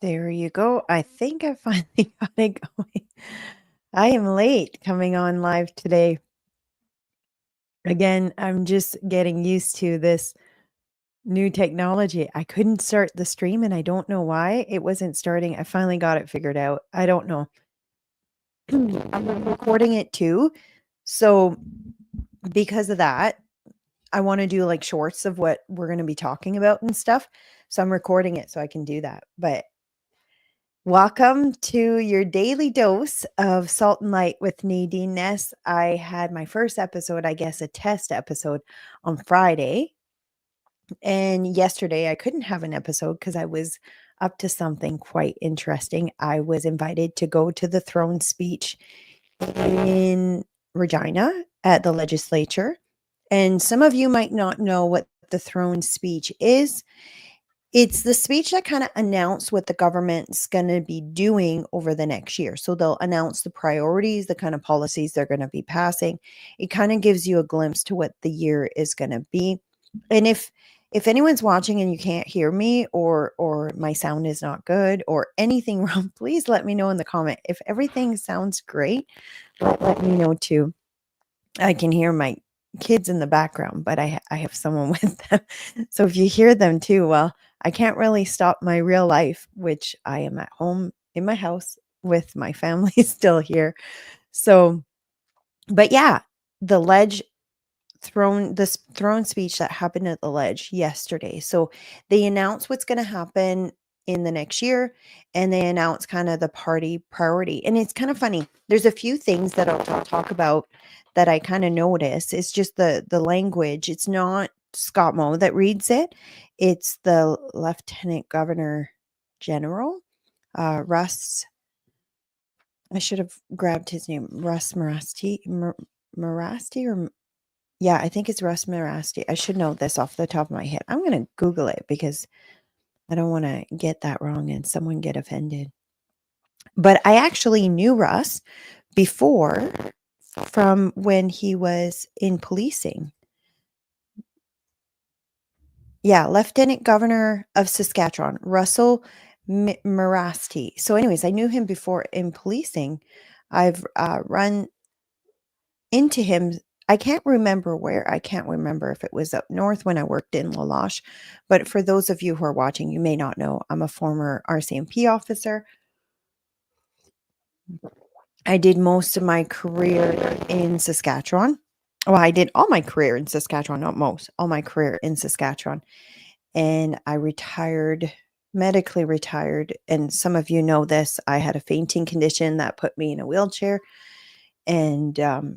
There you go. I think I finally got it going. I am late coming on live today. Again, I'm just getting used to this new technology. I couldn't start the stream and I don't know why it wasn't starting. I finally got it figured out. I don't know. I'm recording it too. So, because of that, I want to do like shorts of what we're going to be talking about and stuff. So, I'm recording it so I can do that. But welcome to your daily dose of Salt and Light with Nadine Ness. I had my first episode, I guess a test episode on Friday. And yesterday I couldn't have an episode because I was up to something quite interesting. I was invited to go to the throne speech in Regina at the legislature. And some of you might not know what the throne speech is. It's the speech that kind of announced what the government's going to be doing over the next year. So they'll announce the priorities, the kind of policies they're going to be passing. It kind of gives you a glimpse to what the year is going to be. And if anyone's watching and you can't hear me or my sound is not good or anything wrong, please let me know in the comment. If everything sounds great, let me know too. I can hear my kids in the background, but I have someone with them. So if you hear them too, well, I can't really stop my real life, which I am at home in my house with my family still here. So, but yeah, the throne speech that happened at the ledge yesterday. So they announced what's going to happen in the next year and they announced kind of the party priority. And it's kind of funny. There's a few things that I'll talk about that I kind of notice. It's just the language. It's not Scott Moe that reads it. It's the Lieutenant Governor General, Russ. I should have grabbed his name, Russ Marasti, Marasti or yeah, I think it's Russ Marasti. I should know this off the top of my head. I'm going to Google it because I don't want to get that wrong and someone get offended. But I actually knew Russ before from when he was in policing. Yeah, Lieutenant Governor of Saskatchewan, Russell Marasti. So, anyways, I knew him before in policing. I've run into him. I can't remember where. I can't remember if it was up north when I worked in La Loche. But for those of you who are watching, you may not know, I'm a former RCMP officer. I did most of my career in Saskatchewan. Well, I did all my career in Saskatchewan, not most, all my career in Saskatchewan. And I retired, medically retired. And some of you know this. I had a fainting condition that put me in a wheelchair. And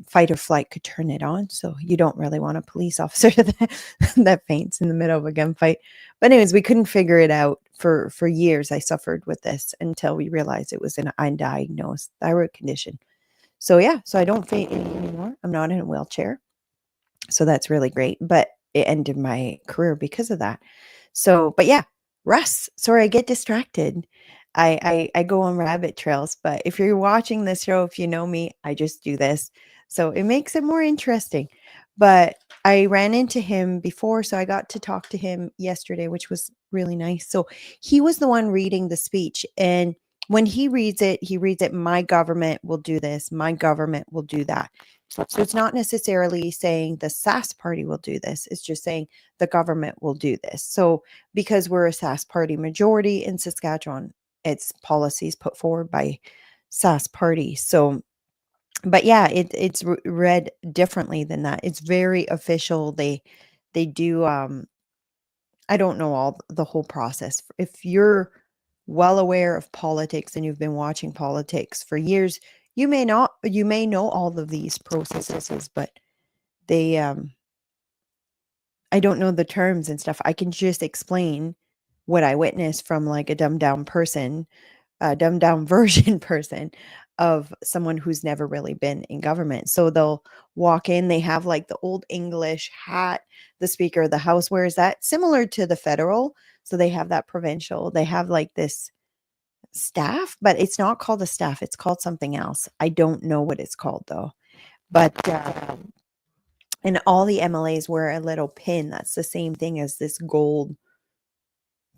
fight or flight could turn it on. So you don't really want a police officer that faints in the middle of a gunfight. But anyways, we couldn't figure it out for years. I suffered with this until we realized it was an undiagnosed thyroid condition. So yeah, so I don't faint anymore. I'm not in a wheelchair. So that's really great. But it ended my career because of that. So, but yeah, Russ, sorry, I get distracted. I go on rabbit trails, but if you're watching this show, if you know me, I just do this. So it makes it more interesting. But I ran into him before, so I got to talk to him yesterday, which was really nice. So he was the one reading the speech. And when he reads it, my government will do this, my government will do that. So it's not necessarily saying the Sask party will do this. It's just saying the government will do this. So because we're a Sask party majority in Saskatchewan, it's policies put forward by Sask party. So, but yeah, it's read differently than that. It's very official. They do. I don't know all the whole process. If you're well aware of politics and you've been watching politics for years, you may not. You may know all of these processes, but they I don't know the terms and stuff. I can just explain what I witnessed from like a dumbed down person, a dumbed down version person of someone who's never really been in government. So they'll walk in, they have like the old English hat, the Speaker of the House wears that, similar to the federal. So they have that provincial, they have like this staff, but it's not called a staff, it's called something else. I don't know what it's called though. But and all the MLAs wear a little pin that's the same thing as this gold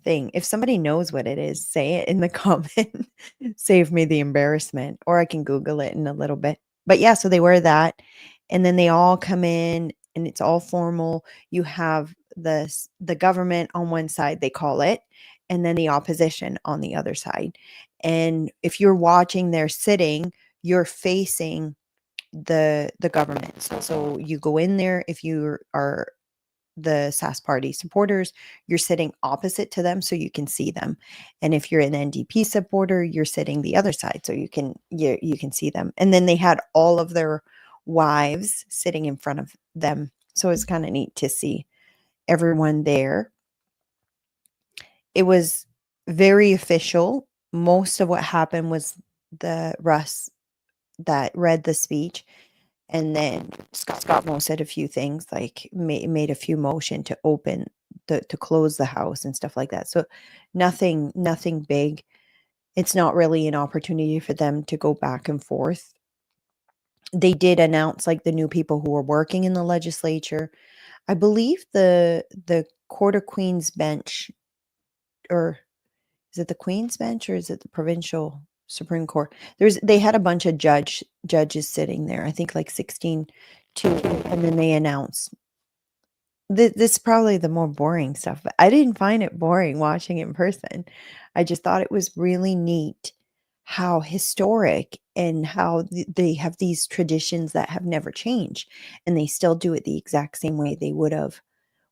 thing. If somebody knows what it is, say it in the comment. Save me the embarrassment, or I can Google it in a little bit. But yeah, so they wear that, and then they all come in, and it's all formal. You have the government on one side, they call it, and then the opposition on the other side. And if you're watching their sitting, you're facing the government. So you go in there if you are the Sask party supporters, you're sitting opposite to them so you can see them. And if you're an NDP supporter, you're sitting the other side so you can see them. And then they had all of their wives sitting in front of them. So it's kind of neat to see everyone there. It was very official. Most of what happened was the Russ that read the speech. And then Scott Moe said a few things, like made a few motion to open to close the house and stuff like that. So nothing big. It's not really an opportunity for them to go back and forth. They did announce like the new people who were working in the legislature. I believe the Court of Queen's bench, or is it the Queen's bench or is it the provincial Supreme Court? They had a bunch of judges sitting there. I think like 16 to, and then they announced this is probably the more boring stuff, but I didn't find it boring watching it in person. I just thought it was really neat how historic and how they have these traditions that have never changed, and they still do it the exact same way they would have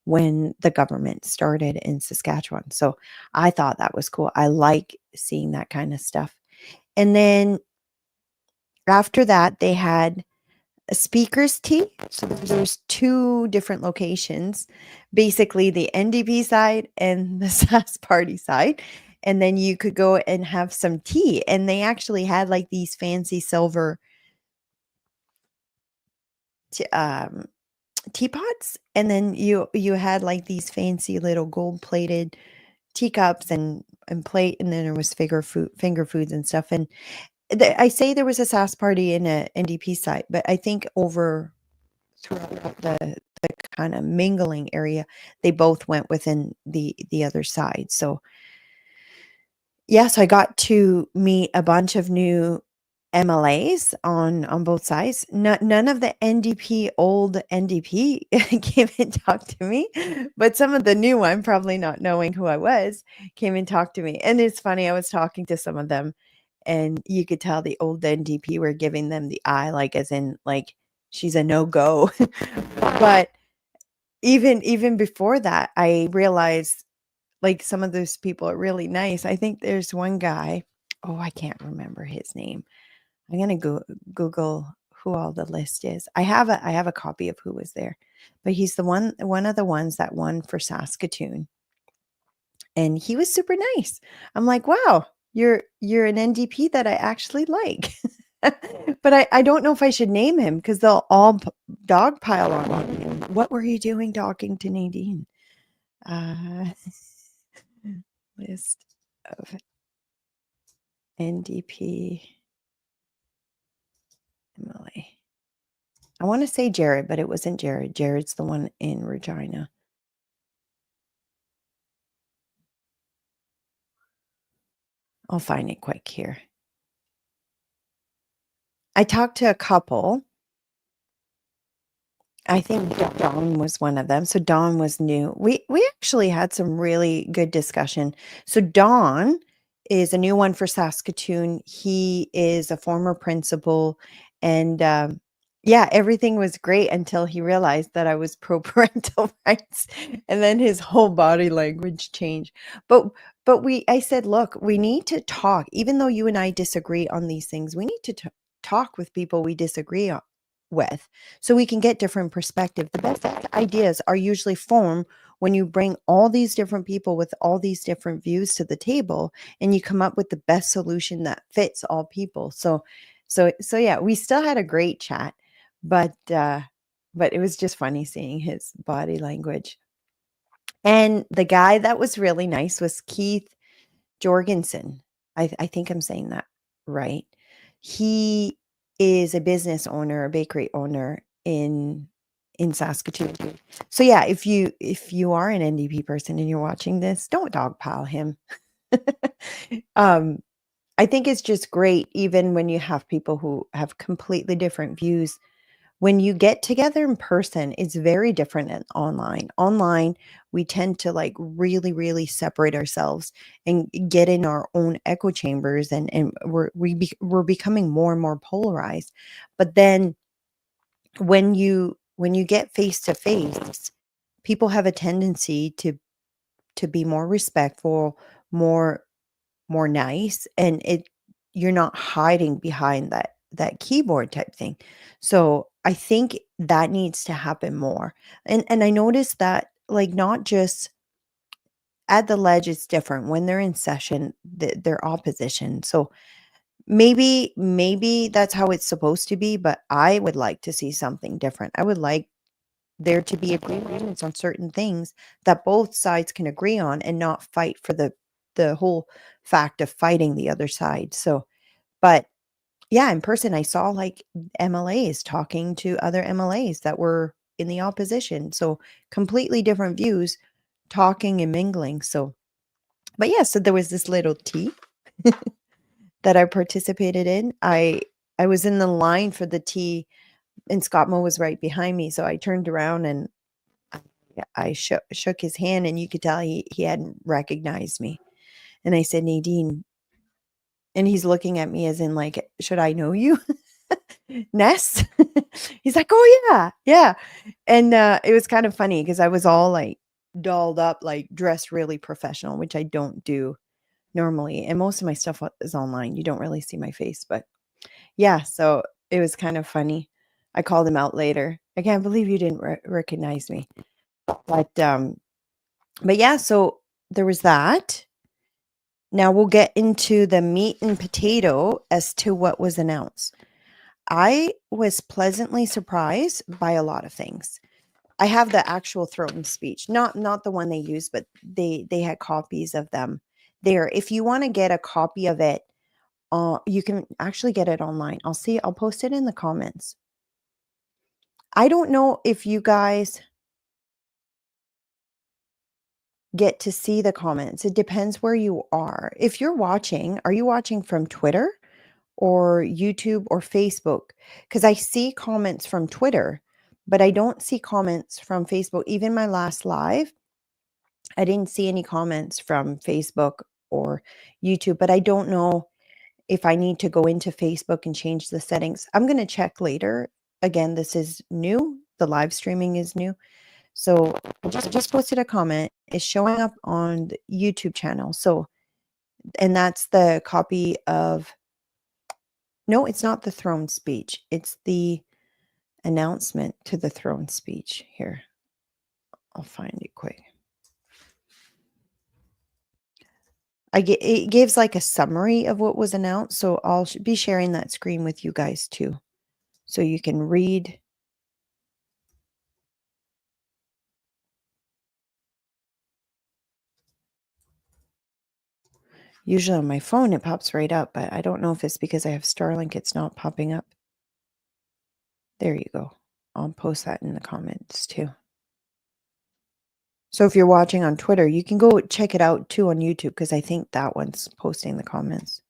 when the government started in Saskatchewan. So I thought that was cool. I like seeing that kind of stuff. And then after that, they had a speaker's tea. So there's two different locations, basically the NDP side and the Sask party side. And then you could go and have some tea. And they actually had like these fancy silver teapots. And then you had like these fancy little gold plated teacups and plate, and then there was finger foods and stuff. And I say there was a Sask party in a NDP site, but I think over throughout the kind of mingling area, they both went within the other side. So yes, I got to meet a bunch of new MLAs on both sides. None of the old NDP came and talked to me, but some of the new one, probably not knowing who I was, came and talked to me. And it's funny, I was talking to some of them, and you could tell the old NDP were giving them the eye, like as in like she's a no-go. But even before that, I realized like some of those people are really nice. I think there's one guy, oh, I can't remember his name. I'm gonna Google who all the list is. I have a copy of who was there, but he's one of the ones that won for Saskatoon, and he was super nice. I'm like, wow, you're an NDP that I actually like. But I don't know if I should name him because they'll all dogpile on him. What were you doing talking to Nadine? Uh, list of NDP MLA. I want to say Jared, but it wasn't Jared. Jared's the one in Regina. I'll find it quick here. I talked to a couple. I think Dawn was one of them. So Dawn was new. We actually had some really good discussion. So Dawn is a new one for Saskatoon. He is a former principal, and yeah, everything was great until he realized that I was pro parental rights, and then his whole body language changed. But I said, look, we need to talk, even though you and I disagree on these things. We need to talk with people we disagree with, so we can get different perspective. The best ideas are usually formed when you bring all these different people with all these different views to the table, and you come up with the best solution that fits all people. So yeah, we still had a great chat, but it was just funny seeing his body language. And the guy that was really nice was Keith Jorgensen. I think I'm saying that right. He is a business owner, a bakery owner in in Saskatoon. So yeah, if you are an NDP person and you're watching this, don't dogpile him. um, I think it's just great, even when you have people who have completely different views. When you get together in person, it's very different than online. Online, we tend to like really, really separate ourselves and get in our own echo chambers, and we're becoming more and more polarized. But then when you get face to face, people have a tendency to be more respectful, more more nice, and it you're not hiding behind that keyboard type thing. So I think that needs to happen more. And I noticed that, like, not just at the ledge, it's different when they're in session, they're opposition. So maybe that's how it's supposed to be, but I would like to see something different. I would like there to be agreements on certain things that both sides can agree on, and not fight for the whole fact of fighting the other side. So, but yeah, in person, I saw like MLAs talking to other MLAs that were in the opposition. So completely different views, talking and mingling. So, but yeah, so there was this little tea that I participated in. I was in the line for the tea, and Scott Moe was right behind me. So I turned around and I shook his hand, and you could tell he hadn't recognized me. And I said, Nadine, and he's looking at me as in like, should I know you? Ness? He's like, oh yeah, yeah. And it was kind of funny because I was all like dolled up, like dressed really professional, which I don't do normally. And most of my stuff is online. You don't really see my face, but yeah, so it was kind of funny. I called him out later. I can't believe you didn't recognize me. But yeah, so there was that. Now we'll get into the meat and potato as to what was announced. I was pleasantly surprised by a lot of things. I have the actual throne speech, not the one they used, but they had copies of them there. If you want to get a copy of it, you can actually get it online. I'll post it in the comments. I don't know if you guys get to see the comments. It depends where you are. If you're watching, are you watching from Twitter or YouTube or Facebook? Because I see comments from Twitter, but I don't see comments from Facebook. Even my last live, I didn't see any comments from Facebook or YouTube, but I don't know if I need to go into Facebook and change the settings. I'm going to check later. Again, this is new. The live streaming is new. So I just posted a comment. It's showing up on the YouTube channel. So, and that's the copy of, no, it's not the throne speech. It's the announcement to the throne speech. Here, I'll find it quick. It gives like a summary of what was announced. So I'll be sharing that screen with you guys too, so you can read. Usually on my phone, it pops right up, but I don't know if it's because I have Starlink, it's not popping up. There you go. I'll post that in the comments too. So if you're watching on Twitter, you can go check it out too on YouTube, because I think that one's posting the comments.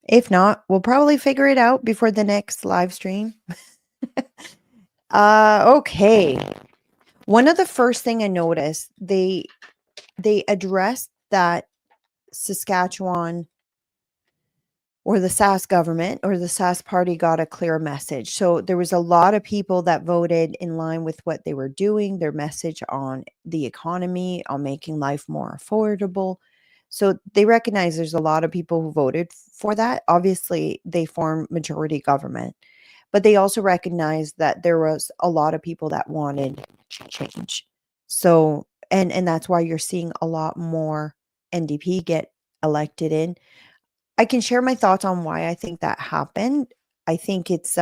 If not, we'll probably figure it out before the next live stream. Okay. One of the first thing I noticed, they addressed that Saskatchewan, or the Sask government, or the Sask party, got a clear message. So there was a lot of people that voted in line with what they were doing, their message on the economy, on making life more affordable. So they recognize there's a lot of people who voted for that. Obviously, they form majority government, but they also recognize that there was a lot of people that wanted change. So, and that's why you're seeing a lot more NDP get elected in. I can share my thoughts on why I think that happened. I think it's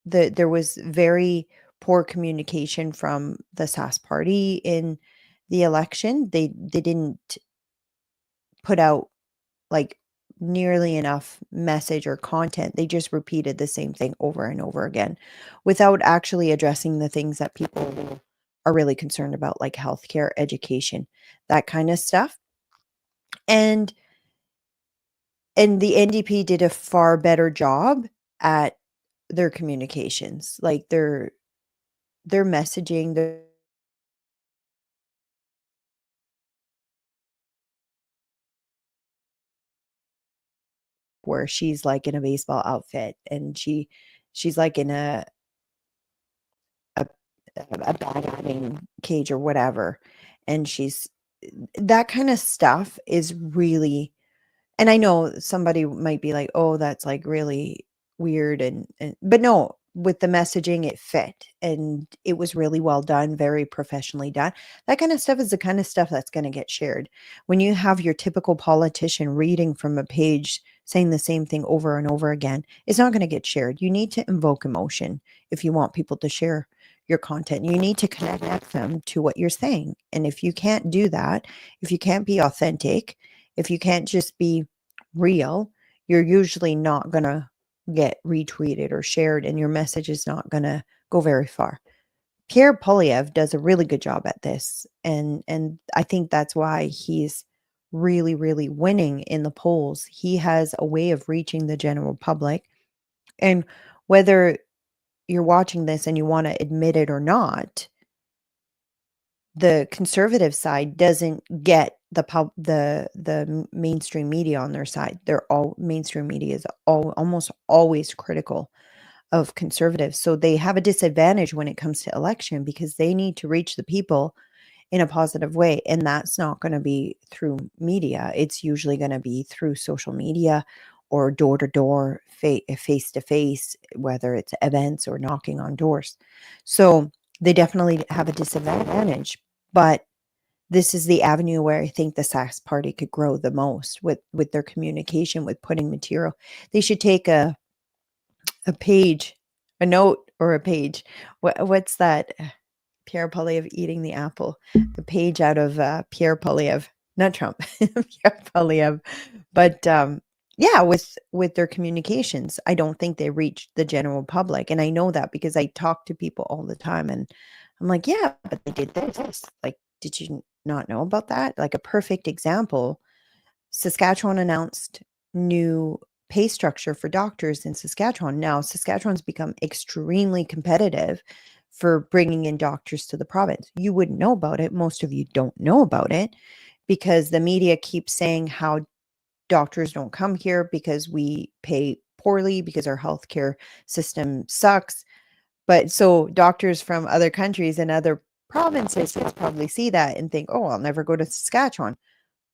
there was very poor communication from the Sask party in the election. They didn't put out like nearly enough message or content. They just repeated the same thing over and over again without actually addressing the things that people are really concerned about, like healthcare, education, that kind of stuff. And the NDP did a far better job at their communications, like their messaging, where she's like in a baseball outfit and she's like in a a batting cage or whatever, and she's that kind of stuff is really. And I know somebody might be like, "Oh, that's, like, really weird," and but no, with the messaging, it fit, and it was really well done, very professionally done. That kind of stuff is the kind of stuff that's gonna get shared. When you have your typical politician reading from a page, saying the same thing over and over again, it's not gonna get shared. You need to invoke emotion if you want people to share your content. You need to connect them to what you're saying, and if you can't do that, if you can't be authentic, if you can't just be real, you're usually not gonna get retweeted or shared, and your message is not gonna go very far. Pierre Polyev does a really good job at this, and I think that's why he's really, really winning in the polls. He has a way of reaching the general public, and whether you're watching this and you wanna admit it or not, the conservative side doesn't get the mainstream media on their side. They're all mainstream media is almost always critical of conservatives. So they have a disadvantage when it comes to election because they need to reach the people in a positive way. And that's not going to be through media. It's usually going to be through social media or door to door, face to face, whether it's events or knocking on doors. So they definitely have a disadvantage. But this is the avenue where I think the Sask party could grow the most with their communication, with putting material. They should take a page, a note or a page. What's that? Pierre Polyev eating the apple. The page out of Pierre Polyev, not Trump, Pierre Polyev. But yeah, with their communications, I don't think they reach the general public, and I know that because I talk to people all the time, and I'm like, yeah, but they did this. Like, did you not know about that? Like a perfect example. Saskatchewan announced new pay structure for doctors in Saskatchewan. Now, Saskatchewan's become extremely competitive for bringing in doctors to the province. You wouldn't know about it. Most of you don't know about it because the media keeps saying how doctors don't come here because we pay poorly, because our healthcare system sucks. But so doctors from other countries and other provinces probably see that and think, oh, I'll never go to Saskatchewan,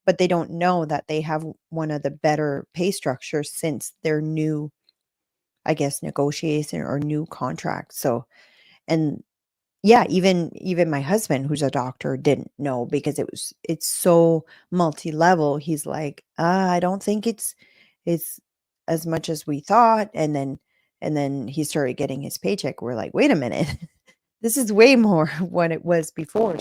but they don't know that they have one of the better pay structures since their new, I guess, negotiation or new contract. So, and yeah, even my husband, who's a doctor, didn't know because it's so multi-level. He's like, I don't think it's as much as we thought. And then he started getting his paycheck. We're like, wait a minute, this is way more what it was before.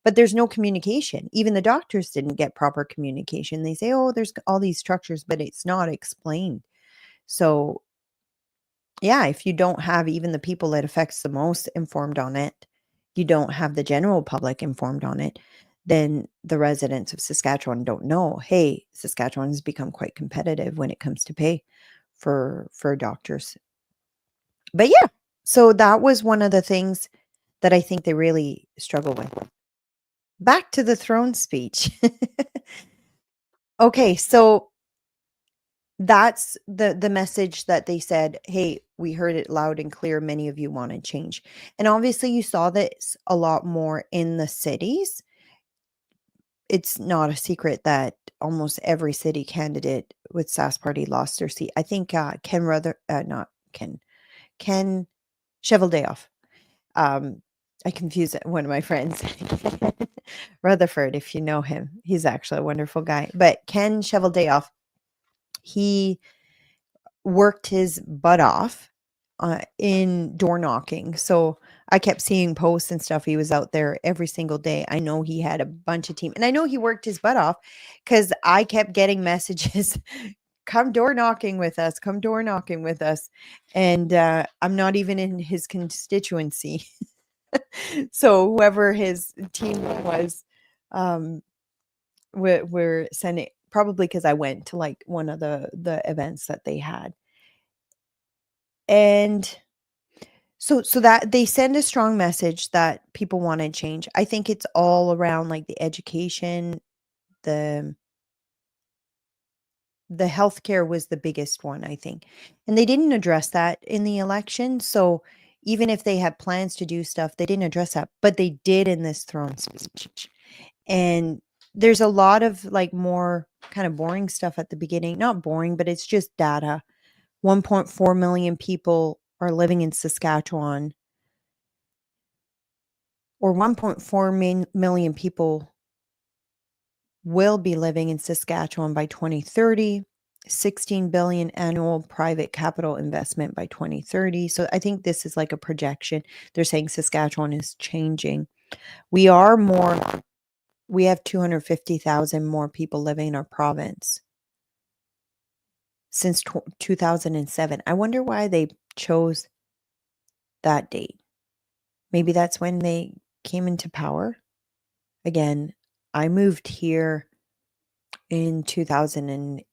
But there's no communication. Even the doctors didn't get proper communication. They say, "Oh, there's all these structures," but it's not explained. So, yeah, if you don't have even the people it affects the most informed on it, you don't have the general public informed on it, then the residents of Saskatchewan don't know, "Hey, Saskatchewan has become quite competitive when it comes to pay for doctors." But yeah, so that was one of the things that I think they really struggle with. Back to the throne speech. Okay, so that's the message that they said, "Hey, we heard it loud and clear. Many of you wanted change." And obviously you saw this a lot more in the cities. It's not a secret that almost every city candidate with Sask party lost their seat. I think not Ken Cheveldayoff. Um, I confuse it one of my friends. Rutherford, if you know him. He's actually a wonderful guy. But Ken Cheveldayoff, he worked his butt off in door knocking. So I kept seeing posts and stuff. He was out there every single day. I know he had a bunch of team, and I know he worked his butt off because I kept getting messages, come door knocking with us, come door knocking with us. And I'm not even in his constituency. So whoever his team was, um, we're sending, probably because I went to like one of the events that they had. And so that they send a strong message that people want to change. I think it's all around like the education, the the healthcare was the biggest one, I think. And they didn't address that in the election. So even if they had plans to do stuff, they didn't address that, but they did in this throne speech. And there's a lot of like more kind of boring stuff at the beginning. Not boring, but it's just data. 1.4 million people are living in Saskatchewan, or 1.4 million people will be living in Saskatchewan by 2030, 16 billion annual private capital investment by 2030. So I think this is like a projection. They're saying Saskatchewan is changing. We are more, we have 250,000 more people living in our province since 2007. I wonder why they chose that date. Maybe that's when they came into power. Again, I moved here in 2009.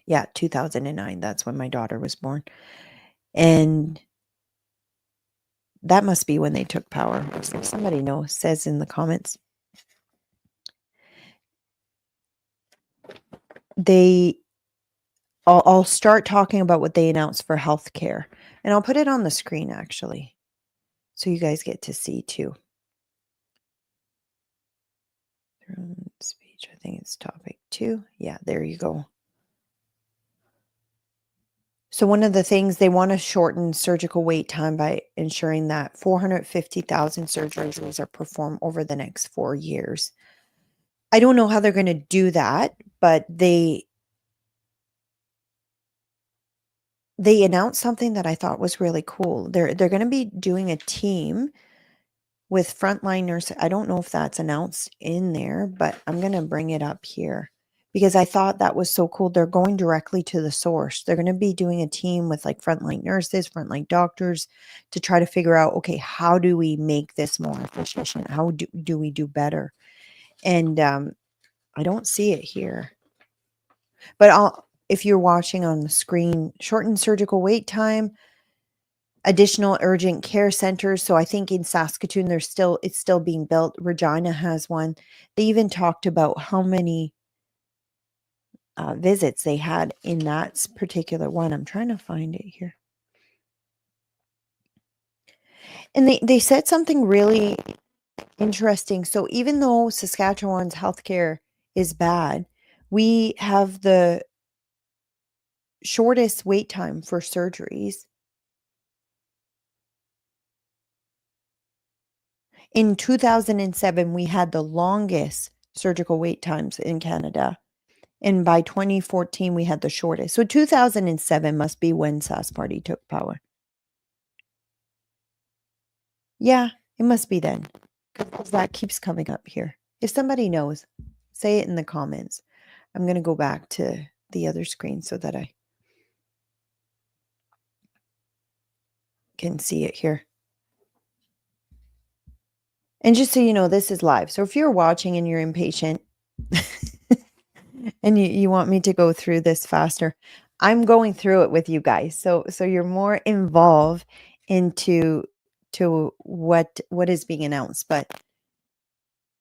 Yeah, 2009. That's when my daughter was born. And that must be when they took power. If somebody knows, says in the comments. They I'll start talking about what they announced for healthcare. And I'll put it on the screen actually, so you guys get to see too. Speech, I think it's topic 2. Yeah, there you go. So one of the things, they want to shorten surgical wait time by ensuring that 450,000 surgeries are performed over the next 4 years. I don't know how they're going to do that, but they announced something that I thought was really cool. They're going to be doing a team with frontline nurses. I don't know if that's announced in there, but I'm going to bring it up here because I thought that was so cool. They're going directly to the source. They're going to be doing a team with like frontline nurses, frontline doctors to try to figure out, okay, how do we make this more efficient? How do we do better? And I don't see it here, but if you're watching on the screen, shortened surgical wait time, additional urgent care centers. So I think in Saskatoon, it's still being built. Regina has one. They even talked about how many visits they had in that particular one. I'm trying to find it here. And they said something really interesting. So even though Saskatchewan's healthcare is bad, we have the shortest wait time for surgeries. In 2007, we had the longest surgical wait times in Canada. And by 2014, we had the shortest. So 2007 must be when Sask Party took power. Yeah, it must be then. Because that keeps coming up here. If somebody knows, say it in the comments. I'm going to go back to the other screen so that I can see it here. And just so you know, this is live. So if you're watching and you're impatient and you want me to go through this faster, I'm going through it with you guys. So you're more involved into what is being announced. But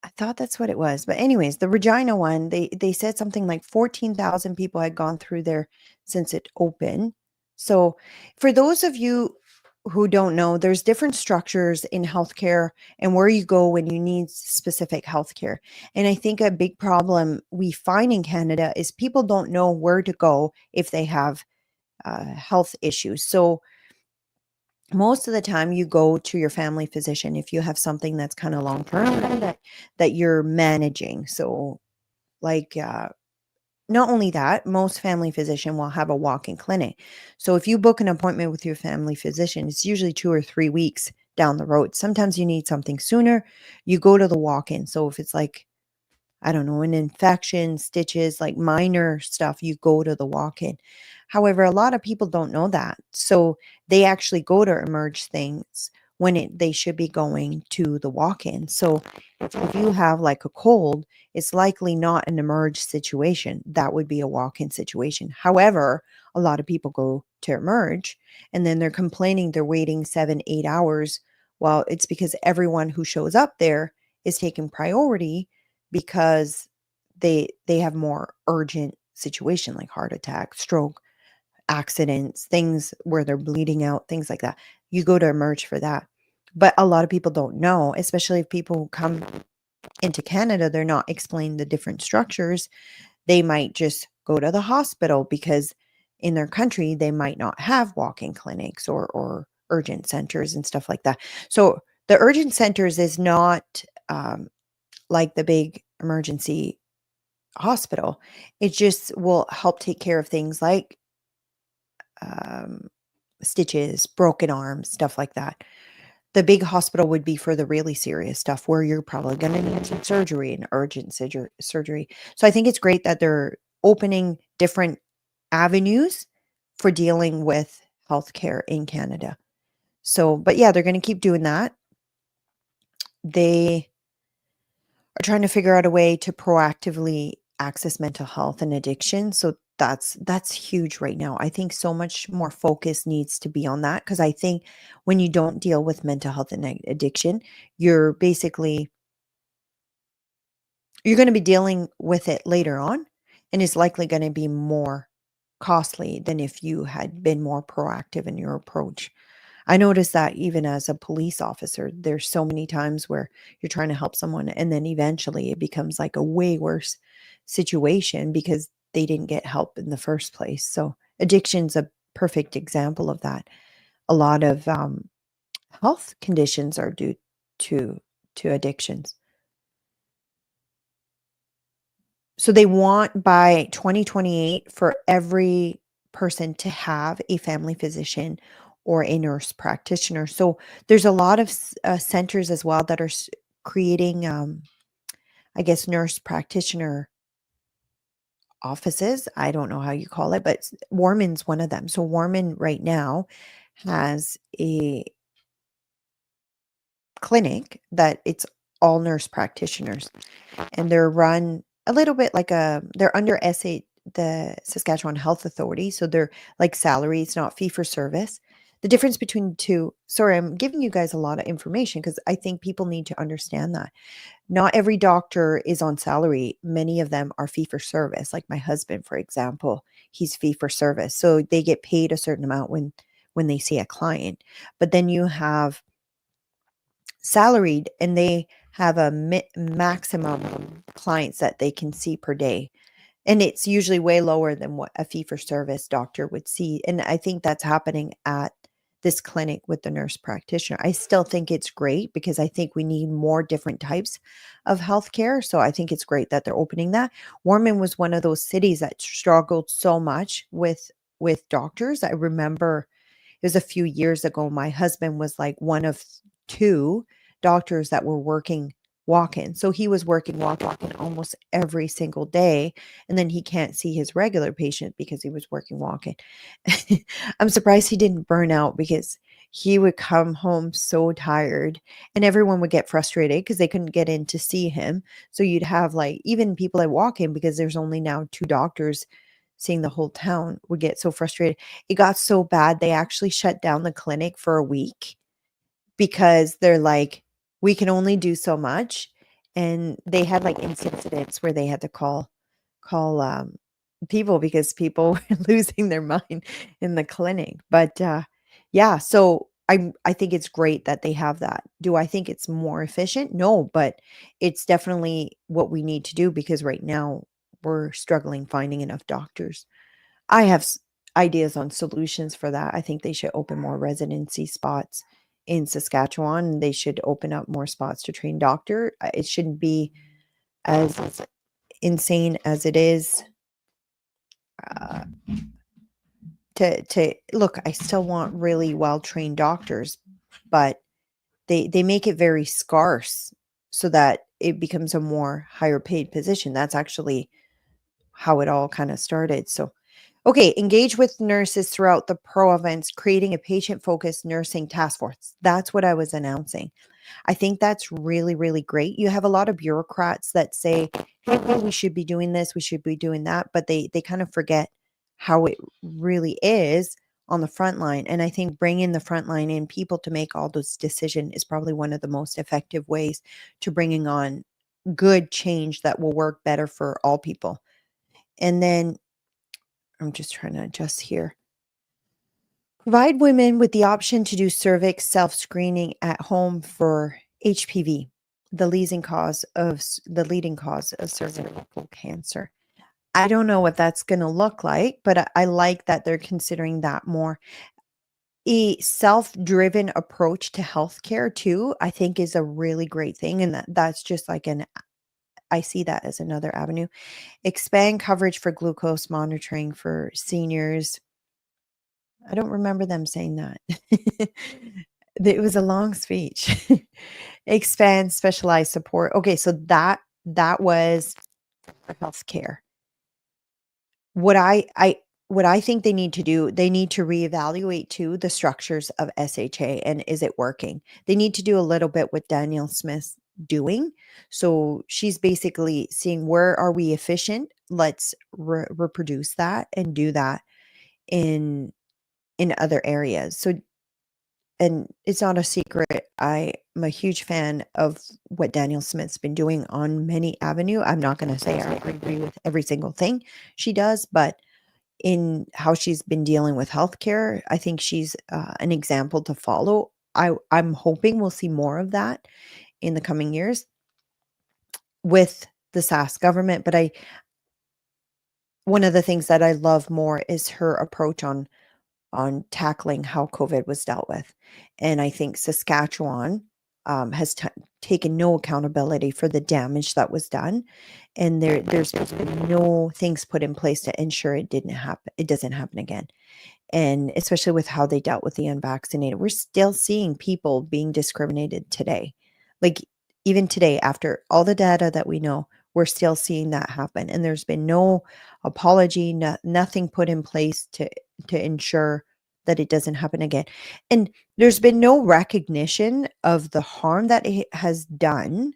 I thought that's what it was. But anyways, the Regina one, they said something like 14,000 people had gone through there since it opened. So for those of you who don't know, there's different structures in healthcare and where you go when you need specific healthcare. And I think a big problem we find in Canada is people don't know where to go if they have health issues. So most of the time you go to your family physician if you have something that's kind of long term that you're managing. So like not only that, most family physician will have a walk-in clinic. So if you book an appointment with your family physician, it's usually 2 or 3 weeks down the road. Sometimes you need something sooner, you go to the walk-in. So if it's like, I don't know, an infection, stitches, like minor stuff, you go to the walk-in. However, a lot of people don't know that. So they actually go to emerge things when they should be going to the walk-in. So if you have like a cold, it's likely not an emerge situation. That would be a walk-in situation. However, a lot of people go to emerge and then they're complaining they're waiting 7, 8 hours. Well, it's because everyone who shows up there is taking priority because they have more urgent situation like heart attack, stroke, accidents, things where they're bleeding out, things like that. You go to emerge for that. But a lot of people don't know, especially if people who come into Canada, they're not explained the different structures. They might just go to the hospital because in their country they might not have walk-in clinics or urgent centers and stuff like that. So the urgent centers is not like the big emergency hospital. It just will help take care of things like um, stitches, broken arms, stuff like that. The big hospital would be for the really serious stuff where you're probably going to need some surgery and urgent surgery. So I think it's great that they're opening different avenues for dealing with healthcare in Canada. So, but yeah, they're going to keep doing that. They are trying to figure out a way to proactively access mental health and addiction. So that's huge right now. I think so much more focus needs to be on that because I think when you don't deal with mental health and addiction, you're basically you're going to be dealing with it later on and it's likely going to be more costly than if you had been more proactive in your approach. I noticed that even as a police officer, there's so many times where you're trying to help someone and then eventually it becomes like a way worse situation because they didn't get help in the first place. So addiction's a perfect example of that. A lot of health conditions are due to addictions. So they want by 2028 for every person to have a family physician or a nurse practitioner. So there's a lot of centers as well that are creating, I guess, nurse practitioner offices. I don't know how you call it, but Warman's one of them. So Warman right now has a clinic that it's all nurse practitioners and they're run a little bit like they're under the Saskatchewan Health Authority, so they're like salary, it's not fee for service. The difference between the two, sorry, I'm giving you guys a lot of information because I think people need to understand that. Not every doctor is on salary. Many of them are fee for service. Like my husband, for example, he's fee for service. So they get paid a certain amount when they see a client. But then you have salaried and they have a maximum clients that they can see per day. And it's usually way lower than what a fee for service doctor would see. And I think that's happening at this clinic with the nurse practitioner. I still think it's great because I think we need more different types of healthcare. So I think it's great that they're opening that. Warman was one of those cities that struggled so much with doctors. I remember it was a few years ago. My husband was like one of two doctors that were working walk-in. So he was working walk-in almost every single day. And then he can't see his regular patient because he was working walk-in. I'm surprised he didn't burn out because he would come home so tired and everyone would get frustrated because they couldn't get in to see him. So you'd have like even people that walk in because there's only now two doctors seeing the whole town would get so frustrated. It got so bad they actually shut down the clinic for a week because they're like, we can only do so much. And they had like incidents where they had to call people because people were losing their mind in the clinic. But yeah, so I think it's great that they have that. Do I think it's more efficient? No, but it's definitely what we need to do because right now we're struggling finding enough doctors. I have ideas on solutions for that. I think they should open more residency spots in Saskatchewan. They should open up more spots to train doctor. It shouldn't be as insane as it is uh, to look, I still want really well-trained doctors, but they make it very scarce so that it becomes a more higher paid position. That's actually how it all kind of started. So, okay, engage with nurses throughout the province, creating a patient-focused nursing task force. That's what I was announcing. I think that's really, really great. You have a lot of bureaucrats that say, "Hey, we should be doing this, we should be doing that," but they kind of forget how it really is on the front line. And I think bringing the front line in people to make all those decisions is probably one of the most effective ways to bringing on good change that will work better for all people. And then I'm just trying to adjust here. Provide women with the option to do cervix self-screening at home for HPV, the leading cause of cervical cancer. I don't know what that's going to look like, but I like that they're considering that more. A self-driven approach to healthcare too, I think is a really great thing, and that's just like I see that as another avenue. Expand coverage for glucose monitoring for seniors. I don't remember them saying that. It was a long speech. Expand specialized support. Okay, so that was for healthcare. What what I think they need to do, they need to reevaluate too the structures of SHA and is it working? They need to do a little bit what Danielle Smith's doing. So she's basically seeing where are we efficient? Let's reproduce that and do that in other areas. So, and it's not a secret, I am a huge fan of what Danielle Smith's been doing on many avenue. I'm not going to say I agree with every single thing she does, but in how she's been dealing with healthcare, I think she's an example to follow. I'm hoping we'll see more of that in the coming years with the Sask government. But one of the things that I love more is her approach on tackling how COVID was dealt with. And I think Saskatchewan has taken no accountability for the damage that was done. And there's been no things put in place to ensure it didn't happen. It doesn't happen again. And especially with how they dealt with the unvaccinated, we're still seeing people being discriminated today. Like even today, after all the data that we know, we're still seeing that happen. And there's been no apology, nothing put in place to ensure that it doesn't happen again. And there's been no recognition of the harm that it has done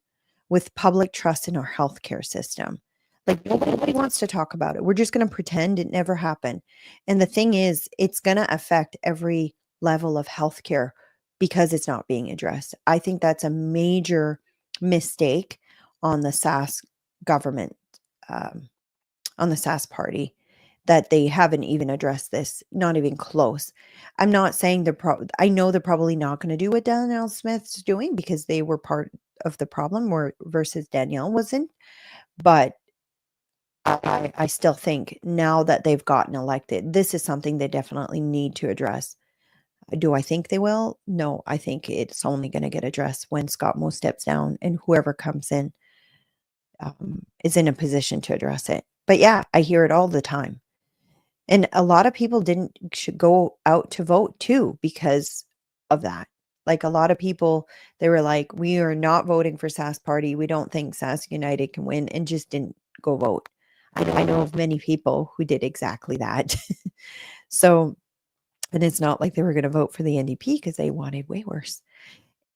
with public trust in our healthcare system. Like nobody wants to talk about it. We're just going to pretend it never happened. And the thing is, it's going to affect every level of healthcare because it's not being addressed. I think that's a major mistake on the Sask government, um, on the Sask party, that they haven't even addressed this, not even close. I'm not saying I know they're probably not going to do what Danielle Smith's doing because they were part of the problem versus Danielle wasn't. But I still think now that they've gotten elected, this is something they definitely need to address. Do I think they will? No, I think it's only going to get addressed when Scott Moe steps down and whoever comes in is in a position to address it. But yeah, I hear it all the time. And a lot of people should go out to vote too because of that. Like a lot of people, they were like, we are not voting for Sask Party. We don't think Sask United can win and just didn't go vote. I know of many people who did exactly that. So, and it's not like they were going to vote for the NDP because they wanted way worse.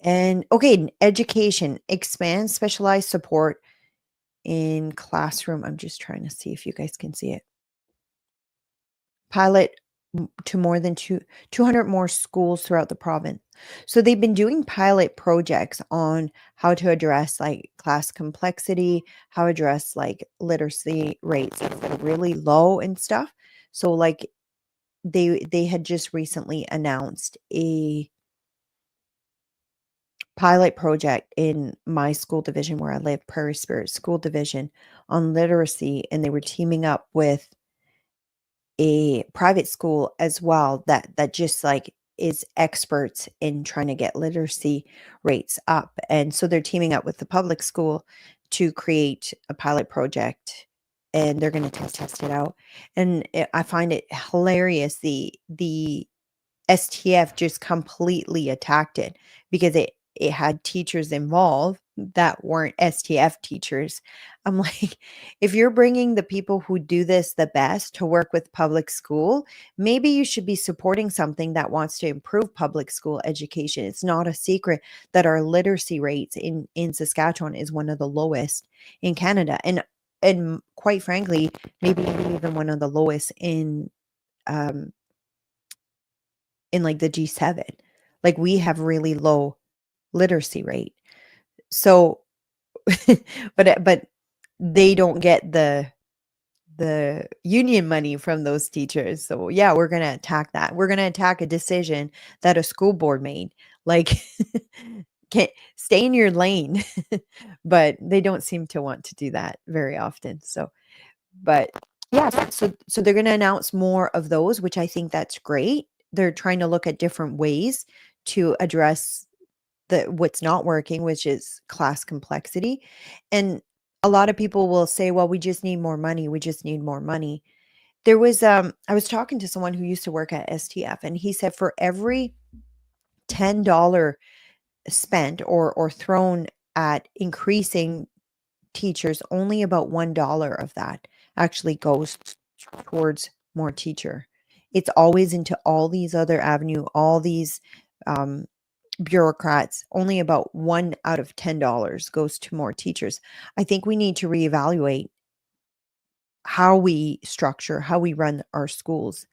And okay, education, expand specialized support in classroom. I'm just trying to see if you guys can see it. Pilot to more than 200 more schools throughout the province. So they've been doing pilot projects on how to address like class complexity, how to address like literacy rates that are really low and stuff. So like they had just recently announced a pilot project in my school division where I live, Prairie Spirit School Division, on literacy, and they were teaming up with a private school as well that just like is experts in trying to get literacy rates up. And so they're teaming up with the public school to create a pilot project and they're gonna test it out, and I find it hilarious, the STF just completely attacked it because it had teachers involved that weren't STF teachers. I'm like, if you're bringing the people who do this the best to work with public school, maybe you should be supporting something that wants to improve public school education. It's not a secret that our literacy rates in Saskatchewan is one of the lowest in Canada, and quite frankly, maybe even one of the lowest um in like the G7. Like we have really low literacy rate. So but they don't get the union money from those teachers. So yeah, we're going to attack that. We're going to attack a decision that a school board made. Like can't stay in your lane. But they don't seem to want to do that very often. So but yeah, so they're gonna announce more of those, which I think that's great. They're trying to look at different ways to address the what's not working, which is class complexity. And a lot of people will say, well, we just need more money. We just need more money. There was I was talking to someone who used to work at STF, and he said for every $10 spent or thrown at increasing teachers, only about $1 of that actually goes towards more teacher. It's always into all these other avenue, all these um, bureaucrats. Only about 1 out of $10 goes to more teachers. I think we need to reevaluate how we structure, how we run our schools.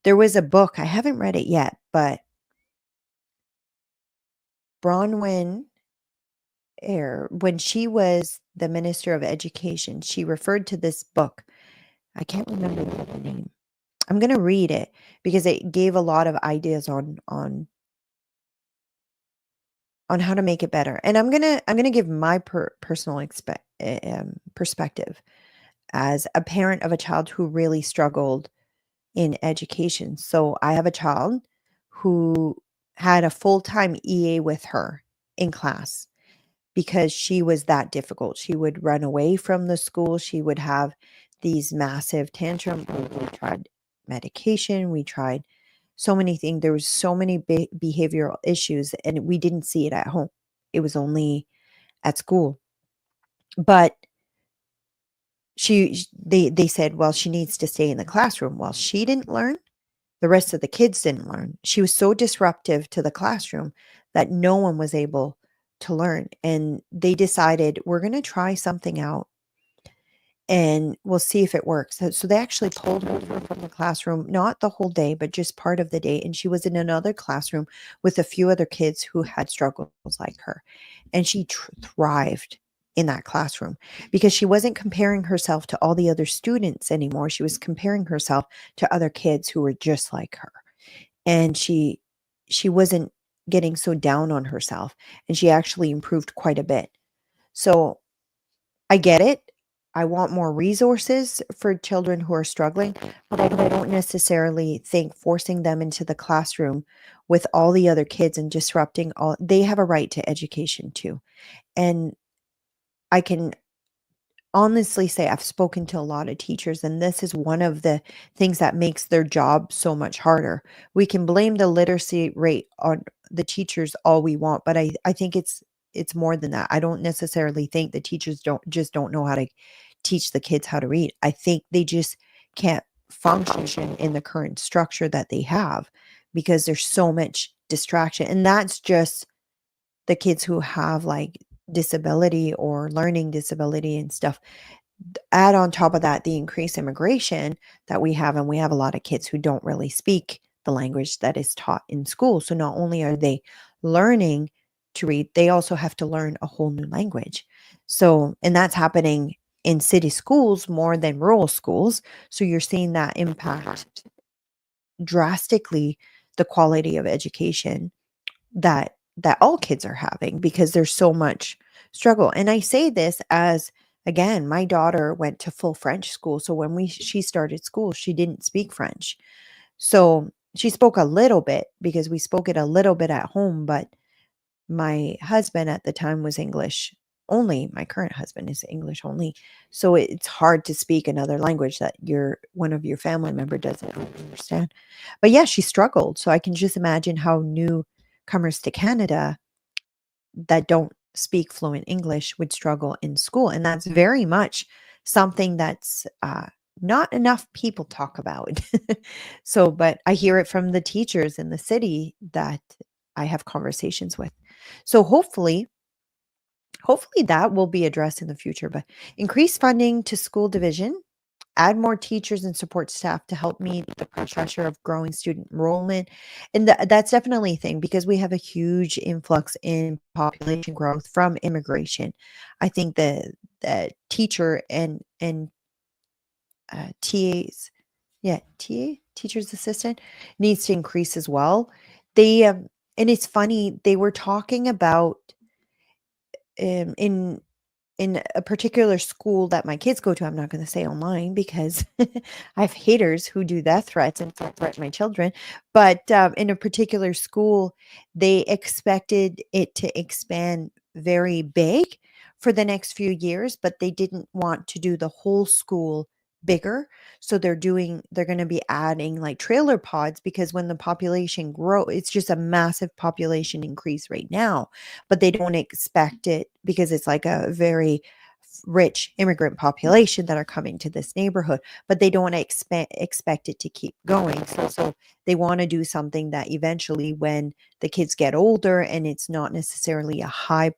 There was a book, I haven't read it yet, but Bronwyn Eyre, when she was the Minister of Education, she referred to this book. I can't remember the name. I'm gonna read it because it gave a lot of ideas on how to make it better. And I'm gonna give my personal perspective as a parent of a child who really struggled in education. So I have a child who had a full-time EA with her in class because she was that difficult. She would run away from the school. She would have these massive tantrum. We tried medication. We tried so many things. There was so many behavioral issues, and we didn't see it at home. It was only at school. But they said, well, she needs to stay in the classroom. Well, she didn't learn. The rest of the kids didn't learn. She was so disruptive to the classroom that no one was able to learn. And they decided, we're going to try something out and we'll see if it works. So they actually pulled her from the classroom, not the whole day, but just part of the day. And she was in another classroom with a few other kids who had struggles like her. And she thrived in that classroom because she wasn't comparing herself to all the other students anymore. She was comparing herself to other kids who were just like her. And she wasn't getting so down on herself, and she actually improved quite a bit. So I get it. I want more resources for children who are struggling, but I don't necessarily think forcing them into the classroom with all the other kids and disrupting all, they have a right to education too. And I can honestly say I've spoken to a lot of teachers, and this is one of the things that makes their job so much harder. We can blame the literacy rate on the teachers all we want, but I think it's more than that. I don't necessarily think the teachers don't know how to teach the kids how to read. I think they just can't function in the current structure that they have because there's so much distraction. And that's just the kids who have like disability or learning disability and stuff. Add on top of that the increased immigration that we have, and we have a lot of kids who don't really speak the language that is taught in school. So not only are they learning to read, they also have to learn a whole new language. So, and that's happening in city schools more than rural schools. So you're seeing that impact drastically the quality of education that all kids are having because there's so much struggle. And I say this as, again, my daughter went to full French school. So when she started school, she didn't speak French. So she spoke a little bit because we spoke it a little bit at home, but my husband at the time was English only. My current husband is English only. So it's hard to speak another language that one of your family member doesn't understand. But yeah, she struggled. So I can just imagine how newcomers to Canada that don't speak fluent English would struggle in school. And that's very much something that's not enough people talk about. So, but I hear it from the teachers in the city that I have conversations with. So hopefully that will be addressed in the future. But increase funding to school division, add more teachers and support staff to help meet the pressure of growing student enrollment. And that's definitely a thing because we have a huge influx in population growth from immigration. I think the teacher and TAs, yeah, teacher's assistant needs to increase as well. They and it's funny, they were talking about in a particular school that my kids go to. I'm not going to say online because I have haters who do death threats and threaten my children. But in a particular school, they expected it to expand very big for the next few years, but they didn't want to do the whole school bigger. So they're going to be adding like trailer pods because when the population grow, it's just a massive population increase right now, but they don't expect it because it's like a very rich immigrant population that are coming to this neighborhood, but they don't expect it to keep going. So they want to do something that eventually, when the kids get older and it's not necessarily a high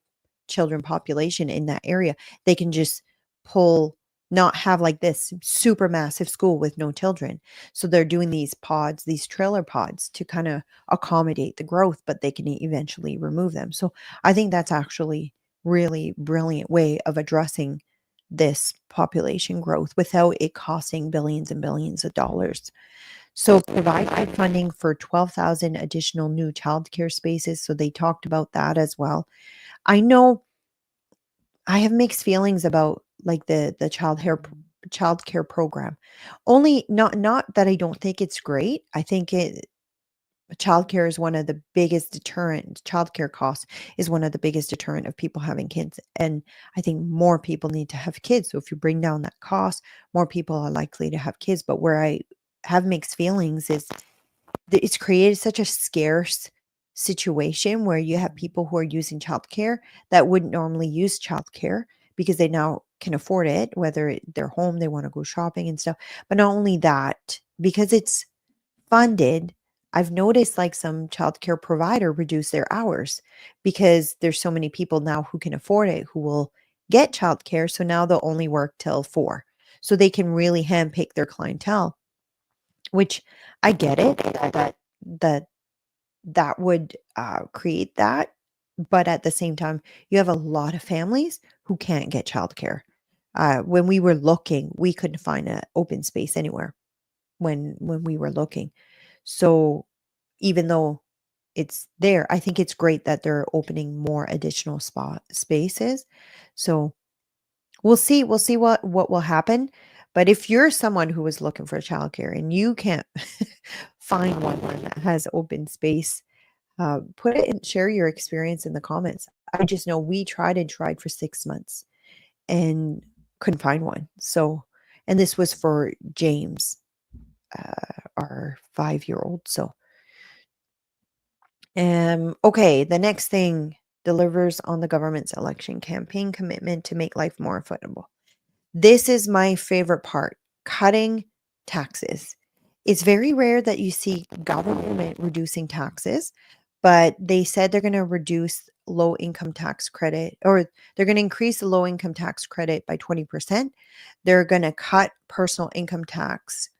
children population in that area, they can just pull not have like this super massive school with no children. So they're doing these pods, these trailer pods to kind of accommodate the growth, but they can eventually remove them. So I think that's actually really brilliant way of addressing this population growth without it costing billions and billions of dollars. So provide funding for 12,000 additional new childcare spaces. So they talked about that as well. I know I have mixed feelings about like the childcare program. Only not that I don't think it's great. I think childcare is one of the biggest deterrent. Childcare costs is one of the biggest deterrent of people having kids. And I think more people need to have kids. So if you bring down that cost, more people are likely to have kids. But where I have mixed feelings is it's created such a scarce situation where you have people who are using childcare that wouldn't normally use childcare because they now can afford it, whether they're home, they want to go shopping and stuff. But not only that, because it's funded, I've noticed like some childcare provider reduce their hours because there's so many people now who can afford it who will get childcare. So now they'll only work till 4. So they can really handpick their clientele, which I get it that that would create that. But at the same time, you have a lot of families who can't get childcare. When we were looking, we couldn't find an open space anywhere when we were looking. So even though it's there, I think it's great that they're opening more additional spot spaces. So we'll see what will happen. But if you're someone who is looking for childcare and you can't find one that has open space, put it and share your experience in the comments. I just know we tried and tried for 6 months and couldn't find one. So, and this was for James, our 5-year-old. So, okay, the next thing, delivers on the government's election campaign commitment to make life more affordable. This is my favorite part, cutting taxes. It's very rare that you see government reducing taxes, but they said they're going to reduce low income tax credit, or they're going to increase the low income tax credit by 20%. They're going to cut personal income tax,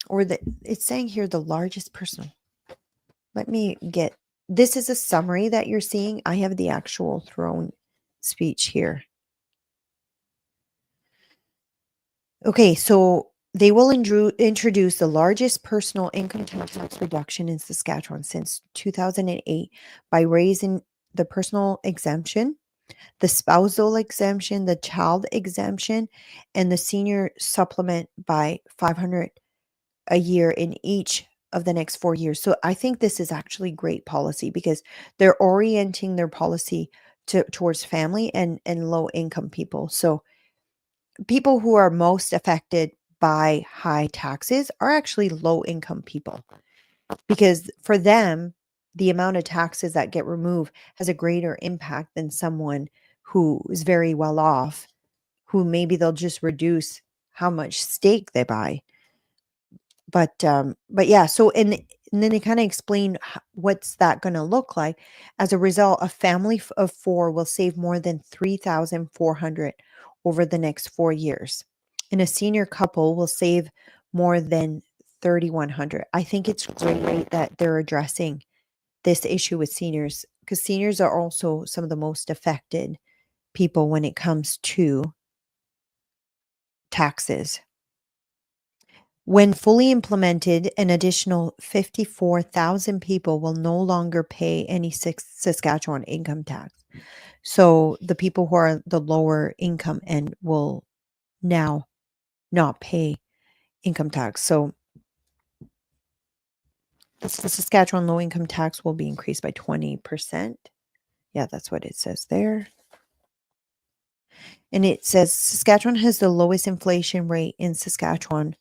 or it's saying here the largest personal. Let me get, this is a summary that you're seeing. I have the actual throne speech here. Okay, so they will introduce the largest personal income tax reduction in Saskatchewan since 2008 by raising the personal exemption, the spousal exemption, the child exemption, and the senior supplement by 500 a year in each of the next 4 years. So I think this is actually great policy because they're orienting their policy towards family and low income people. So people who are most affected by high taxes are actually low income people, because for them, the amount of taxes that get removed has a greater impact than someone who is very well off, who maybe they'll just reduce how much steak they buy. But yeah, so and then they kind of explain what's that going to look like. As a result, a family of four will save more than 3,400 over the next 4 years, and a senior couple will save more than 3,100. I think it's great that they're addressing this issue with seniors, because seniors are also some of the most affected people when it comes to taxes. When fully implemented, an additional 54,000 people will no longer pay any Saskatchewan income tax. So the people who are the lower income end will now not pay income tax. So the Saskatchewan low income tax will be increased by 20%. Yeah, that's what it says there. And it says Saskatchewan has the lowest inflation rate in Saskatchewan,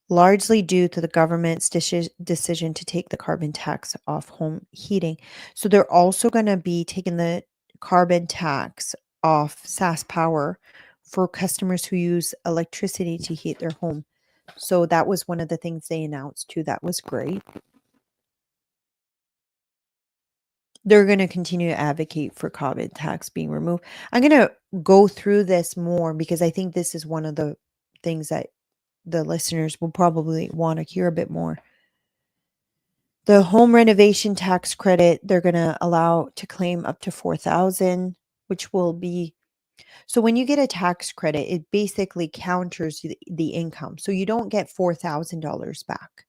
largely due to the government's decision to take the carbon tax off home heating. So they're also going to be taking the carbon tax off Sask Power for customers who use electricity to heat their home. So that was one of the things they announced too. That was great. They're going to continue to advocate for carbon tax being removed. I'm going to go through this more because I think this is one of the things that the listeners will probably want to hear a bit more. The home renovation tax credit, they're going to allow to claim up to 4,000, which will be, so when you get a tax credit, it basically counters the income. So you don't get $4,000 back.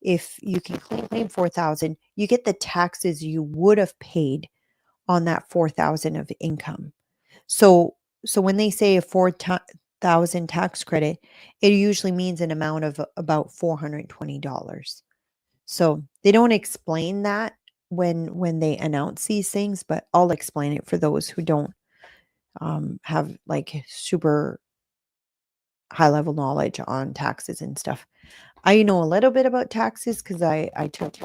If you can claim 4,000, you get the taxes you would have paid on that 4,000 of income. So when they say a 4,000 tax credit, it usually means an amount of about $420. So they don't explain that when they announce these things, but I'll explain it for those who don't have like super high level knowledge on taxes and stuff. I know a little bit about taxes because I took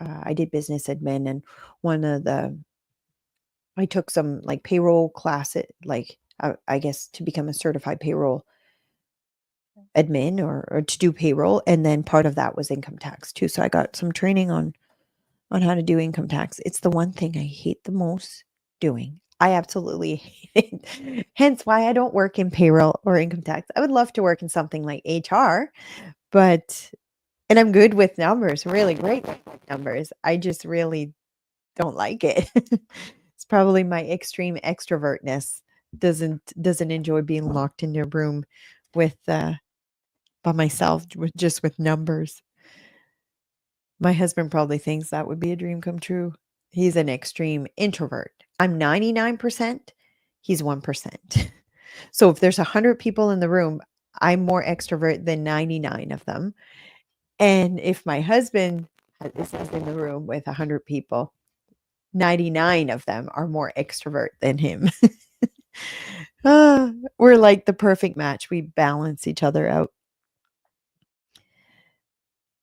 I did business admin, and one of the I took some like payroll classes, like I guess to become a certified payroll admin, or to do payroll, and then part of that was income tax too. So I got some training on how to do income tax. It's the one thing I hate the most doing. I absolutely hate it. Hence why I don't work in payroll or income tax. I would love to work in something like HR, but and I'm good with numbers, really great with numbers. I just really don't like it. It's probably my extreme extrovertness doesn't enjoy being locked in a room with by myself just with numbers. My husband probably thinks that would be a dream come true. He's an extreme introvert. I'm 99%, he's 1%. So if there's 100 people in the room, I'm more extrovert than 99 of them. And if my husband is in the room with 100 people, 99 of them are more extrovert than him. We're like the perfect match. We balance each other out.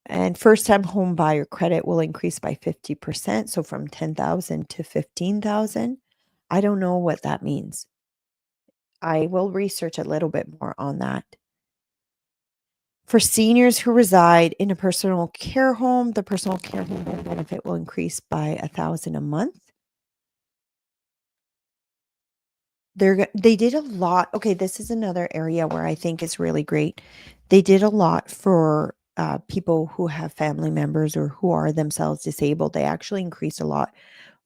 And first-time home buyer credit will increase by 50%, so from 10,000 to 15,000. I don't know what that means. I will research a little bit more on that. For seniors who reside in a personal care home, the personal care home benefit will increase by 1,000 a month. They did a lot. Okay, this is another area where I think is really great. They did a lot for people who have family members or who are themselves disabled. They actually increased a lot